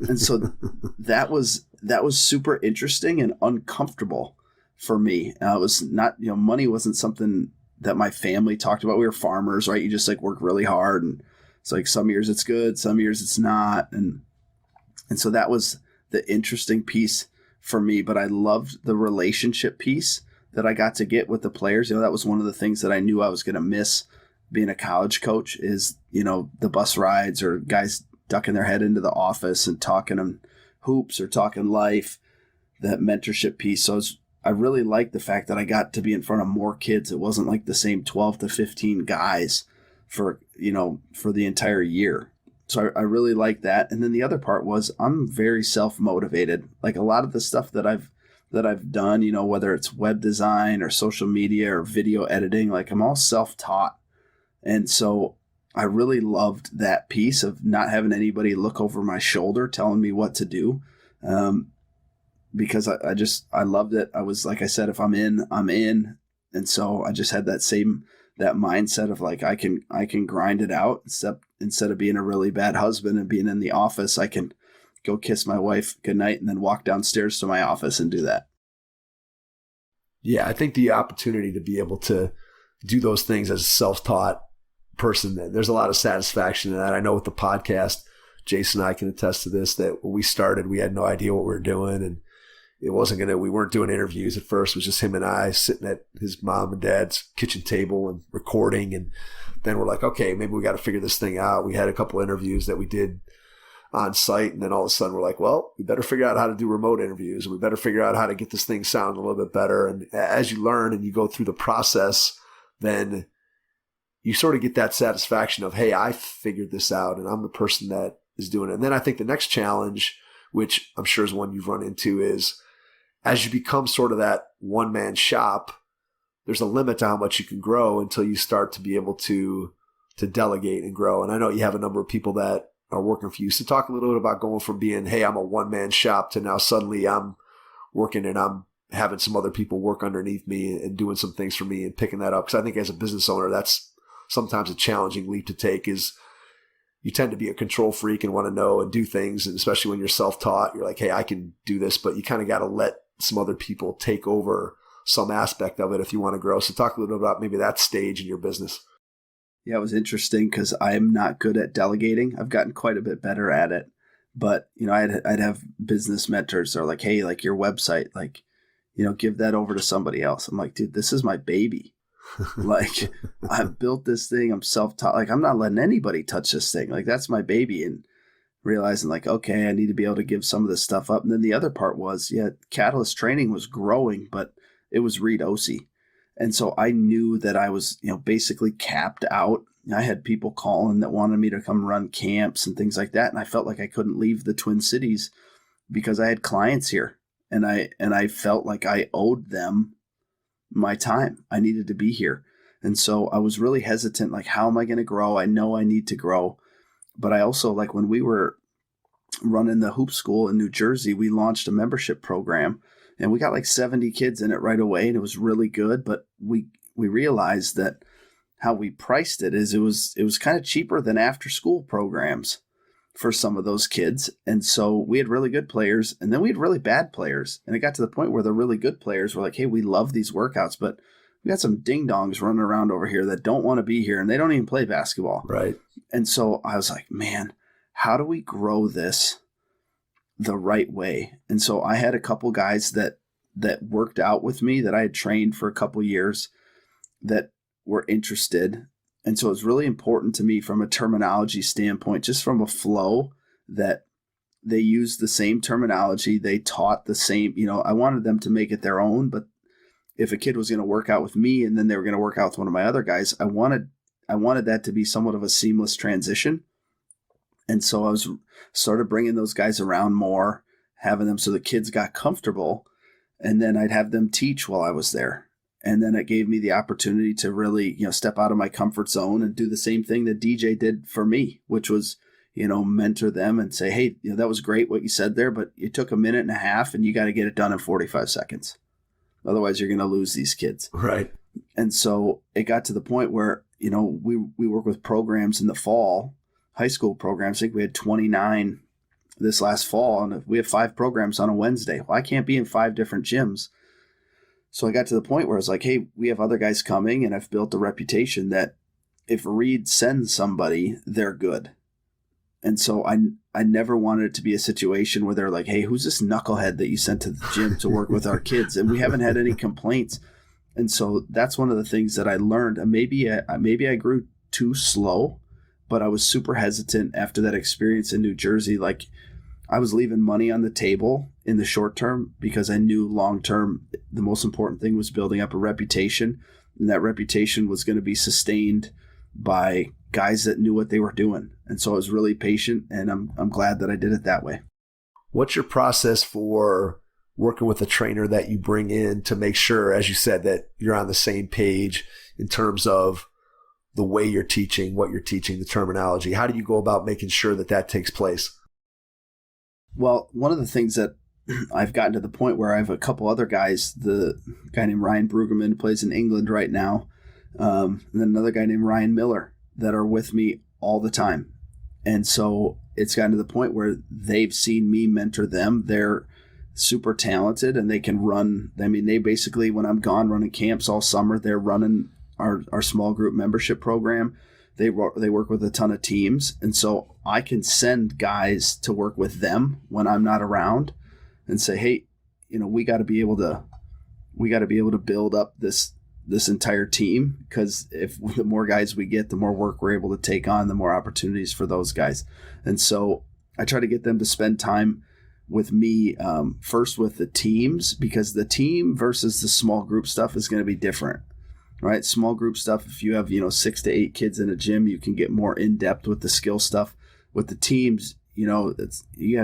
And so that was super interesting and uncomfortable for me. It was not, money wasn't something that my family talked about. We were farmers, right? You just like work really hard, and it's like some years it's good, some years it's not. And so that was the interesting piece for me, but I loved the relationship piece that I got to get with the players. That was one of the things that I knew I was going to miss being a college coach is, the bus rides or guys ducking their head into the office and talking them hoops or talking life, that mentorship piece. So I really liked the fact that I got to be in front of more kids. It wasn't like the same 12 to 15 guys for the entire year. So I really liked that. And then the other part was I'm very self-motivated. Like a lot of the stuff that I've done, whether it's web design or social media or video editing, like I'm all self-taught. And so I really loved that piece of not having anybody look over my shoulder telling me what to do. Because I loved it. I was, like I said, if I'm in, I'm in. And so I just had that mindset of like, I can grind it out instead of being a really bad husband and being in the office. I can go kiss my wife goodnight and then walk downstairs to my office and do that. Yeah. I think the opportunity to be able to do those things as a self-taught person, there's a lot of satisfaction in that. I know with the podcast, Jason and I can attest to this, that when we started, we had no idea what we were doing, and we weren't doing interviews at first. It was just him and I sitting at his mom and dad's kitchen table and recording. And then we're like, okay, maybe we got to figure this thing out. We had a couple interviews that we did on site. And then all of a sudden we're like, well, we better figure out how to do remote interviews. And we better figure out how to get this thing sound a little bit better. And as you learn and you go through the process, then you sort of get that satisfaction of, hey, I figured this out and I'm the person that is doing it. And then I think the next challenge, which I'm sure is one you've run into, is as you become sort of that one-man shop, there's a limit to how much you can grow until you start to be able to delegate and grow. And I know you have a number of people that are working for you. So talk a little bit about going from being, hey, I'm a one-man shop, to now suddenly I'm working and I'm having some other people work underneath me and doing some things for me and picking that up. Because I think as a business owner, that's sometimes a challenging leap to take, is you tend to be a control freak and want to know and do things. And especially when you're self-taught, you're like, hey, I can do this, but you kind of got to let some other people take over some aspect of it if you want to grow. So talk a little bit about maybe that stage in your business. Yeah, it was interesting because I'm not good at delegating. I've gotten quite a bit better at it. But, I'd have business mentors that are like, hey, like your website, like, give that over to somebody else. I'm like, dude, this is my baby. Like, I've built this thing. I'm self-taught. Like, I'm not letting anybody touch this thing. Like, that's my baby. And realizing like, okay, I need to be able to give some of this stuff up. And then the other part was, Catalyst training was growing, but it was Reid Ouse. And so I knew that I was, basically capped out. I had people calling that wanted me to come run camps and things like that. And I felt like I couldn't leave the Twin Cities because I had clients here. and I felt like I owed them my time. I needed to be here. And so I was really hesitant, like, how am I going to grow? I know I need to grow. But I also, like, when we were running the hoop school in New Jersey, we launched a membership program, and we got like 70 kids in it right away, and it was really good. But we realized that how we priced it is it was kind of cheaper than after school programs for some of those kids. And so we had really good players, and then we had really bad players. And it got to the point where the really good players were like, hey, we love these workouts, but we got some ding-dongs running around over here that don't want to be here, and they don't even play basketball. Right. And so I was like, man, how do we grow this the right way? And so I had a couple guys that worked out with me that I had trained for a couple years that were interested. And so it was really important to me from a terminology standpoint, just from a flow, that they used the same terminology. They taught the same, I wanted them to make it their own, but if a kid was going to work out with me and then they were going to work out with one of my other guys, I wanted that to be somewhat of a seamless transition. And so I started bringing those guys around more, having them so the kids got comfortable, and then I'd have them teach while I was there. And then it gave me the opportunity to really, step out of my comfort zone and do the same thing that DJ did for me, which was, mentor them and say, hey, that was great what you said there, but it took a minute and a half and you got to get it done in 45 seconds. Otherwise, you're going to lose these kids. Right. And so it got to the point where, we work with programs in the fall, high school programs. I think we had 29 this last fall, and we have 5 programs on a Wednesday. Well, I can't be in 5 different gyms. So I got to the point where I was like, hey, we have other guys coming, and I've built a reputation that if Reid sends somebody, they're good. And so I never wanted it to be a situation where they're like, hey, who's this knucklehead that you sent to the gym to work with our kids? And we haven't had any complaints. And so that's one of the things that I learned. Maybe I grew too slow, but I was super hesitant after that experience in New Jersey. Like, I was leaving money on the table in the short term because I knew long term the most important thing was building up a reputation, and that reputation was going to be sustained by guys that knew what they were doing. And so I was really patient, and I'm glad that I did it that way. What's your process for working with a trainer that you bring in to make sure, as you said, that you're on the same page in terms of the way you're teaching, what you're teaching, the terminology? How do you go about making sure that takes place? Well, one of the things that I've gotten to the point where I have a couple other guys, the guy named Ryan Brueggemann who plays in England right now, and then another guy named Ryan Miller, that are with me all the time. And so it's gotten to the point where they've seen me mentor them. They're super talented, and they can run. I mean, they basically, when I'm gone running camps all summer, they're running our small group membership program. They work with a ton of teams. And so I can send guys to work with them when I'm not around and say, hey, we got to be able to build up this entire team, because if the more guys we get, the more work we're able to take on, the more opportunities for those guys. And so I try to get them to spend time with me first with the teams, because the team versus the small group stuff is going to be different, right? Small group stuff, if you have 6 to 8 kids in a gym, you can get more in depth with the skill stuff. With the teams, you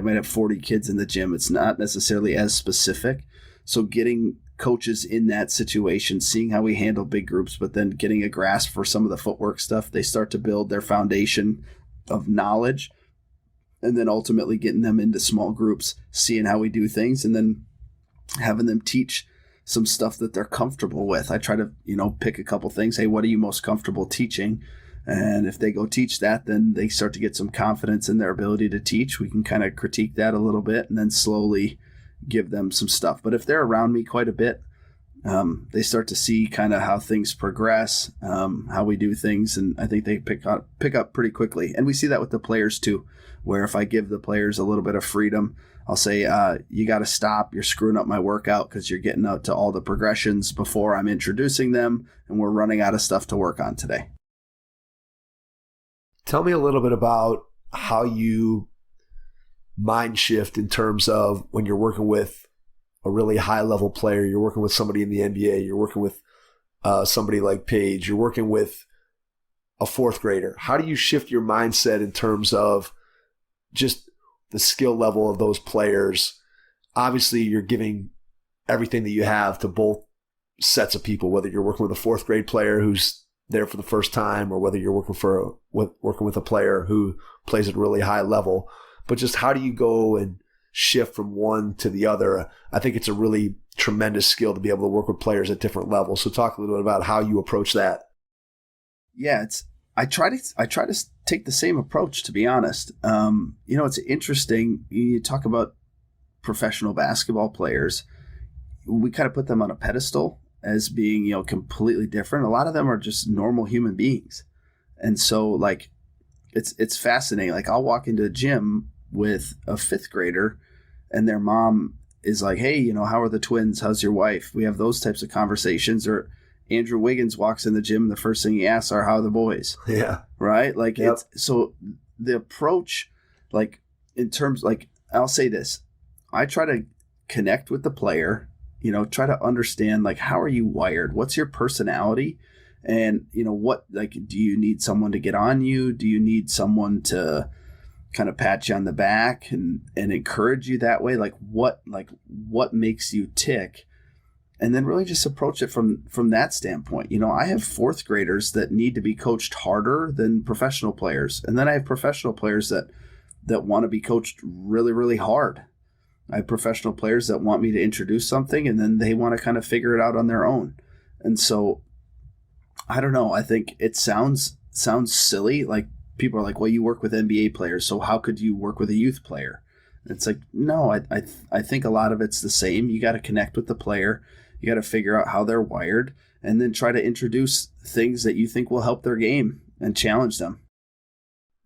might have 40 kids in the gym. It's not necessarily as specific. So getting coaches in that situation, seeing how we handle big groups, but then getting a grasp for some of the footwork stuff, they start to build their foundation of knowledge, and then ultimately getting them into small groups, seeing how we do things, and then having them teach some stuff that they're comfortable with. I try to, pick a couple things. Hey, what are you most comfortable teaching? And if they go teach that, then they start to get some confidence in their ability to teach. We can kind of critique that a little bit and then slowly give them some stuff. But if they're around me quite a bit, they start to see kind of how things progress, how we do things, and I think they pick up pretty quickly. And we see that with the players too, where if I give the players a little bit of freedom, I'll say, you got to stop. You're screwing up my workout because you're getting out to all the progressions before I'm introducing them, and we're running out of stuff to work on today. Tell me a little bit about how you mind shift in terms of when you're working with a really high level player, you're working with somebody in the NBA, you're working with somebody like Paige, you're working with a 4th grader. How do you shift your mindset in terms of just the skill level of those players obviously you're giving everything that you have to both sets of people, whether you're working with a fourth grade player who's there for the first time or whether you're working with a player who plays at a really high level. But just how do you go and shift from one to the other? I think it's a really tremendous skill to be able to work with players at different levels. So talk a little bit about how you approach that. Yeah, I try to take the same approach, to be honest. It's interesting. You talk about professional basketball players. We kind of put them on a pedestal as being, completely different. A lot of them are just normal human beings. And so like, it's fascinating. Like I'll walk into a gym with a fifth grader and their mom is like, hey, how are the twins? How's your wife? We have those types of conversations. Or Andrew Wiggins walks in the gym. The first thing he asks are, how are the boys? Yeah. Right. Like, yep. So the approach, like in terms, like I'll say this, I try to connect with the player, try to understand, like, how are you wired? What's your personality? And, what, like, do you need someone to get on you? Do you need someone to kind of pat you on the back and encourage you that way? Like what makes you tick? And then really just approach it from that standpoint. I have fourth graders that need to be coached harder than professional players. And then I have professional players that want to be coached really, really hard. I have professional players that want me to introduce something and then they want to kind of figure it out on their own. And so I don't know. I think it sounds silly. Like people are like, well, you work with NBA players, so how could you work with a youth player? And it's like, no, I think a lot of it's the same. You got to connect with the player. You got to figure out how they're wired and then try to introduce things that you think will help their game and challenge them.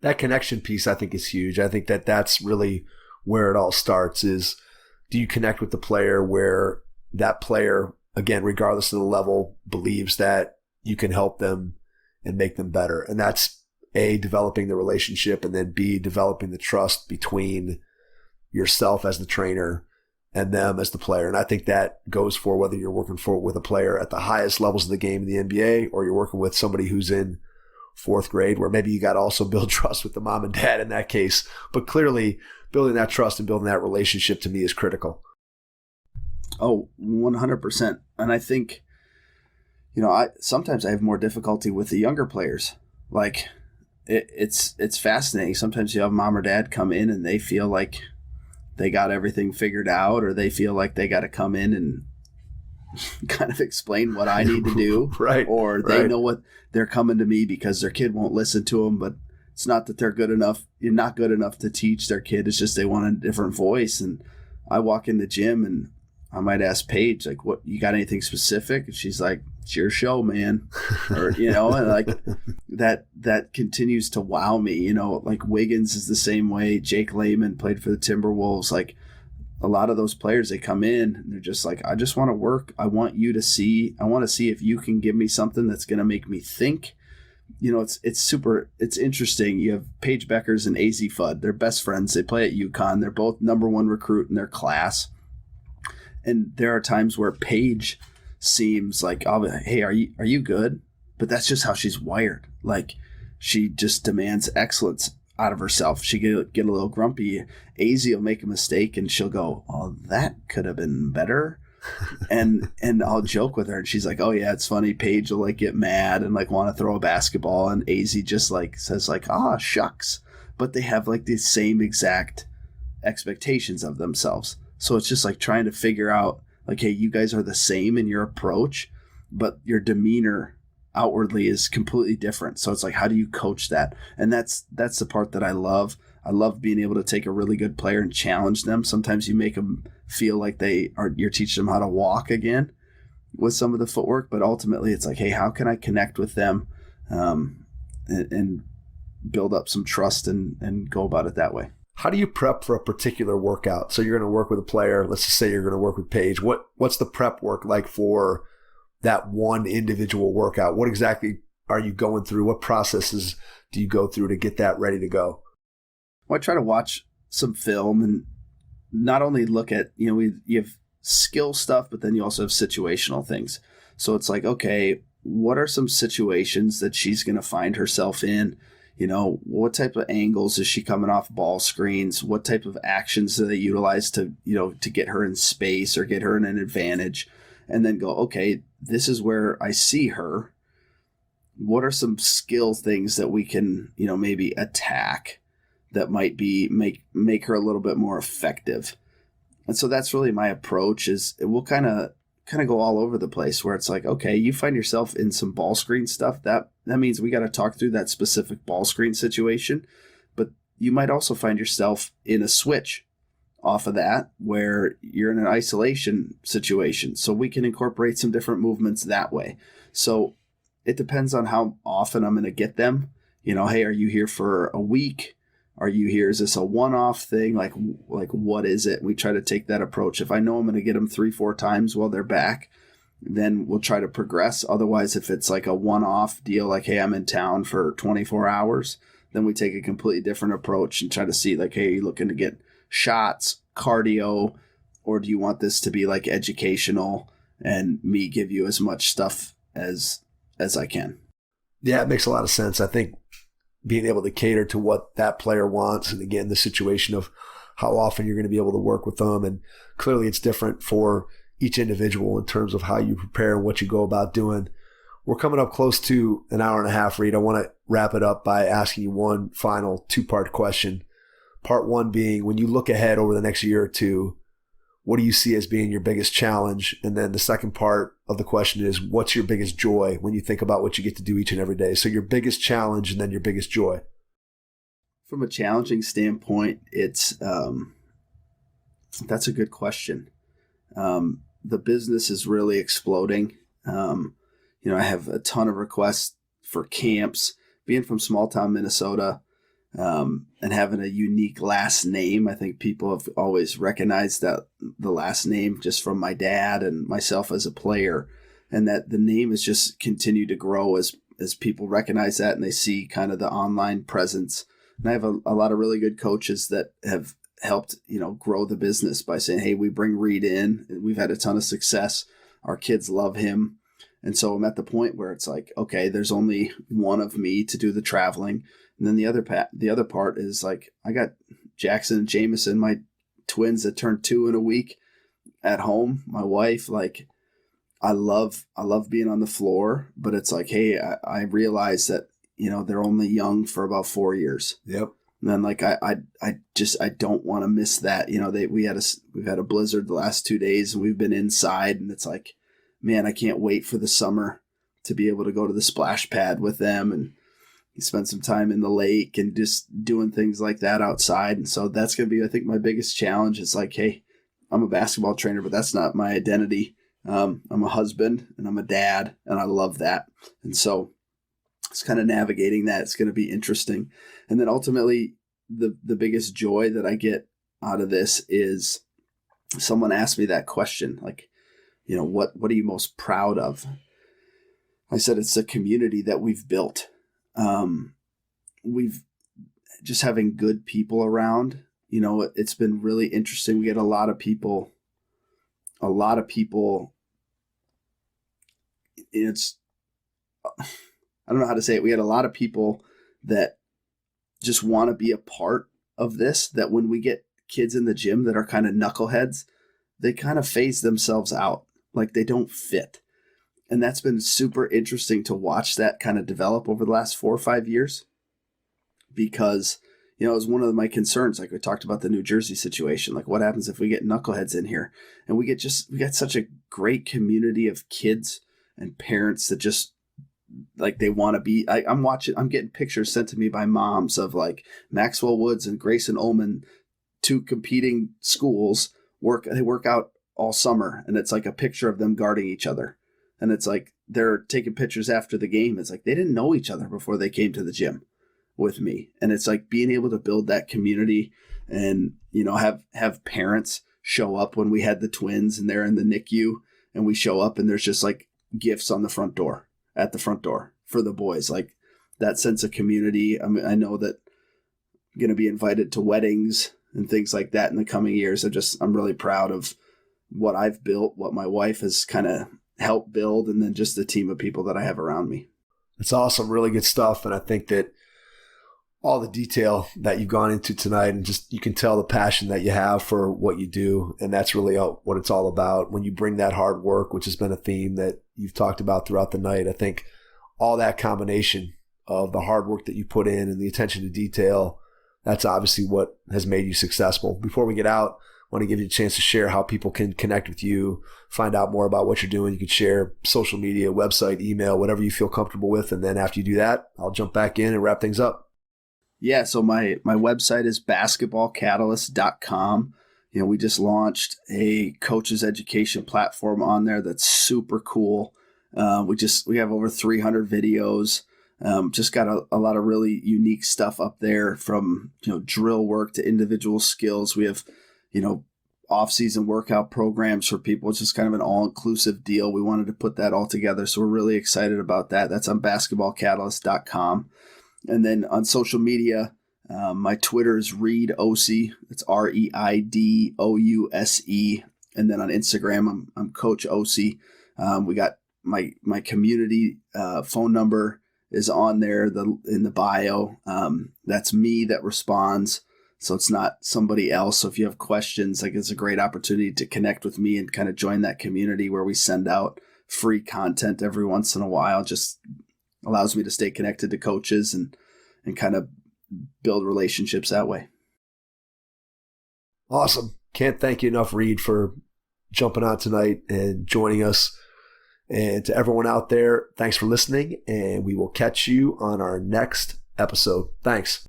That connection piece, I think, is huge. I think that's really where it all starts is, do you connect with the player where that player, again, regardless of the level, believes that you can help them and make them better? And that's A, developing the relationship, and then B, developing the trust between yourself as the trainer and them as the player. And I think that goes for whether you're working with a player at the highest levels of the game in the NBA or you're working with somebody who's in fourth grade, where maybe you got to also build trust with the mom and dad in that case. But clearly, building that trust and building that relationship to me is critical. Oh, 100%. And I think, sometimes I have more difficulty with the younger players. Like it's fascinating. Sometimes you have mom or dad come in and they feel like they got everything figured out, or they feel like they got to come in and kind of explain what I need to do. Right. Or they know what they're coming to me because their kid won't listen to them, but it's not that they're good enough. You're not good enough to teach their kid. It's just they want a different voice. And I walk in the gym and I might ask Paige, like, what, you got anything specific? And she's like, it's your show, man. Or, and like that continues to wow me. Like Wiggins is the same way. Jake Layman played for the Timberwolves. Like a lot of those players, they come in and they're just like, I just want to work. I want to see if you can give me something that's going to make me think. It's interesting. You have Paige Bueckers and AZ Fudd. They're best friends. They play at UConn. They're both number one recruit in their class. And there are times where Paige seems like, oh, hey, are you good? But that's just how she's wired. Like she just demands excellence out of herself. She get a little grumpy. AZ will make a mistake and she'll go, oh, that could have been better. and I'll joke with her and she's like, oh yeah, it's funny. Paige will like get mad and like want to throw a basketball, and AZ just like says like, ah, shucks. But they have like the same exact expectations of themselves. So it's just like trying to figure out like, hey, you guys are the same in your approach, but your demeanor outwardly is completely different. So it's like, how do you coach that? And that's the part that I love. I love being able to take a really good player and challenge them. Sometimes you make them feel like you're teaching them how to walk again with some of the footwork, but ultimately it's like, hey, how can I connect with them and build up some trust and go about it that way? How do you prep for a particular workout? So you're going to work with a player. Let's just say you're going to work with Paige. What's the prep work like for that one individual workout? What exactly are you going through? What processes do you go through to get that ready to go? Well, I try to watch some film and not only look at, you have skill stuff, but then you also have situational things. So it's like, okay, what are some situations that she's going to find herself in? what type of angles is she coming off ball screens? What type of actions do they utilize to get her in space or get her in an advantage? And then go, okay, this is where I see her. What are some skill things that we can, maybe attack that might be make her a little bit more effective? And so that's really my approach. Is it will kind of go all over the place, where it's like, okay, you find yourself in some ball screen stuff. That means we got to talk through that specific ball screen situation. But you might also find yourself in a switch off of that, where you're in an isolation situation. So we can incorporate some different movements that way. So it depends on how often I'm going to get them. Hey, are you here for a week? Are you here? Is this a one-off thing? Like what is it? We try to take that approach. If I know I'm going to get them 3-4 times while they're back, then we'll try to progress. Otherwise, if it's like a one-off deal, like, hey, I'm in town for 24 hours, then we take a completely different approach and try to see, like, hey, are you looking to get shots, cardio, or do you want this to be like educational and me give you as much stuff as I can? Yeah, it makes a lot of sense. I think being able to cater to what that player wants, and again, the situation of how often you're going to be able to work with them. And clearly it's different for each individual in terms of how you prepare and what you go about doing. We're coming up close to an hour and a half, Reid. I want to wrap it up by asking you one final 2-part question. Part 1 being, when you look ahead over the next year or two, what do you see as being your biggest challenge? And then the second part of the question is, what's your biggest joy when you think about what you get to do each and every day? So your biggest challenge and then your biggest joy. From a challenging standpoint, it's that's a good question. The business is really exploding. I have a ton of requests for camps. Being from small town Minnesota, and having a unique last name, I think people have always recognized that the last name just from my dad and myself as a player, and that the name has just continued to grow as people recognize that and they see kind of the online presence. And I have a lot of really good coaches that have helped, grow the business by saying, hey, we bring Reid in and we've had a ton of success. Our kids love him. And so I'm at the point where it's like, okay, there's only one of me to do the traveling. And then the other part is like, I got Jackson and Jameson, my twins that turned 2 in a week at home. My wife, like, I love being on the floor, but it's like, hey, I realize that, they're only young for about 4 years. Yep. And then like, I don't want to miss that. We've had a blizzard the last 2 days and we've been inside, and it's like, man, I can't wait for the summer to be able to go to the splash pad with them and spend some time in the lake and just doing things like that outside. And so that's going to be, I think, my biggest challenge is like, hey, I'm a basketball trainer, but that's not my identity. I'm a husband and I'm a dad, and I love that. And so it's kind of navigating that. It's going to be interesting. And then ultimately the biggest joy that I get out of this is someone asked me that question, like, what are you most proud of? I said, it's the community that we've built. We've just having good people around, it's been really interesting. We get a lot of people, it's, I don't know how to say it. We had a lot of people that just want to be a part of this, that when we get kids in the gym that are kind of knuckleheads, they kind of phase themselves out. Like they don't fit. And that's been super interesting to watch that kind of develop over the last 4 or 5 years, because, it was one of my concerns. Like we talked about the New Jersey situation, like what happens if we get knuckleheads in here, and we got such a great community of kids and parents that just like, they want to be, I'm getting pictures sent to me by moms of like Maxwell Woods and Grayson Ullman, 2 competing schools they work out all summer. And it's like a picture of them guarding each other. And it's like, they're taking pictures after the game. It's like, they didn't know each other before they came to the gym with me. And it's like being able to build that community and, have parents show up when we had the twins and they're in the NICU and we show up and there's just like gifts on at the front door for the boys. Like that sense of community. I mean, I know that I'm going to be invited to weddings and things like that in the coming years. I'm really proud of what I've built, what my wife has kind of helped build, and then just the team of people that I have around me. It's awesome. Really good stuff. And I think that all the detail that you've gone into tonight, and just you can tell the passion that you have for what you do, and that's really what it's all about. When you bring that hard work, which has been a theme that you've talked about throughout the night, I think all that combination of the hard work that you put in and the attention to detail, that's obviously what has made you successful. Before we get out, I want to give you a chance to share how people can connect with you, find out more about what you're doing. You can share social media, website, email, whatever you feel comfortable with. And then after you do that, I'll jump back in and wrap things up. Yeah, so my website is basketballcatalyst.com. We just launched a coaches education platform on there that's super cool. We have over 300 videos. Just got a lot of really unique stuff up there, from drill work to individual skills. We have off-season workout programs for people. It's just kind of an all-inclusive deal. We wanted to put that all together, so we're really excited about that. That's on basketballcatalyst.com. And then on social media, my Twitter is Reid Ouse. It's REIDOUSE. And then on Instagram, I'm Coach Ouse. We got my community phone number is on there in the bio. That's me that responds. So it's not somebody else. So if you have questions, it's a great opportunity to connect with me and kind of join that community where we send out free content every once in a while. Just allows me to stay connected to coaches and kind of build relationships that way. Awesome. Can't thank you enough, Reid, for jumping on tonight and joining us. And to everyone out there, thanks for listening, and we will catch you on our next episode. Thanks.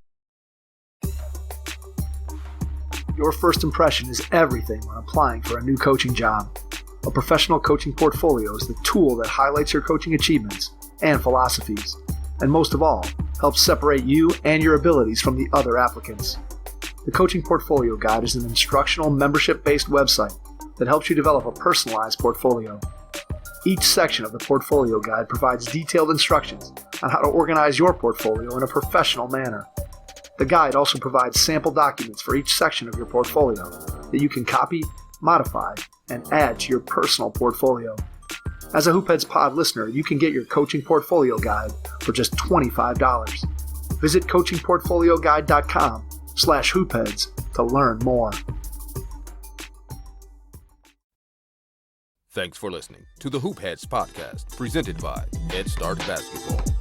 Your first impression is everything when applying for a new coaching job. A professional coaching portfolio is the tool that highlights your coaching achievements and philosophies, and most of all, helps separate you and your abilities from the other applicants. The Coaching Portfolio Guide is an instructional, membership-based website that helps you develop a personalized portfolio. Each section of the Portfolio Guide provides detailed instructions on how to organize your portfolio in a professional manner. The guide also provides sample documents for each section of your portfolio that you can copy, modify, and add to your personal portfolio. As a Hoopheads Pod listener, you can get your Coaching Portfolio Guide for just $25. Visit coachingportfolioguide.com/hoopheads to learn more. Thanks for listening to the Hoopheads podcast, presented by Head Start Basketball.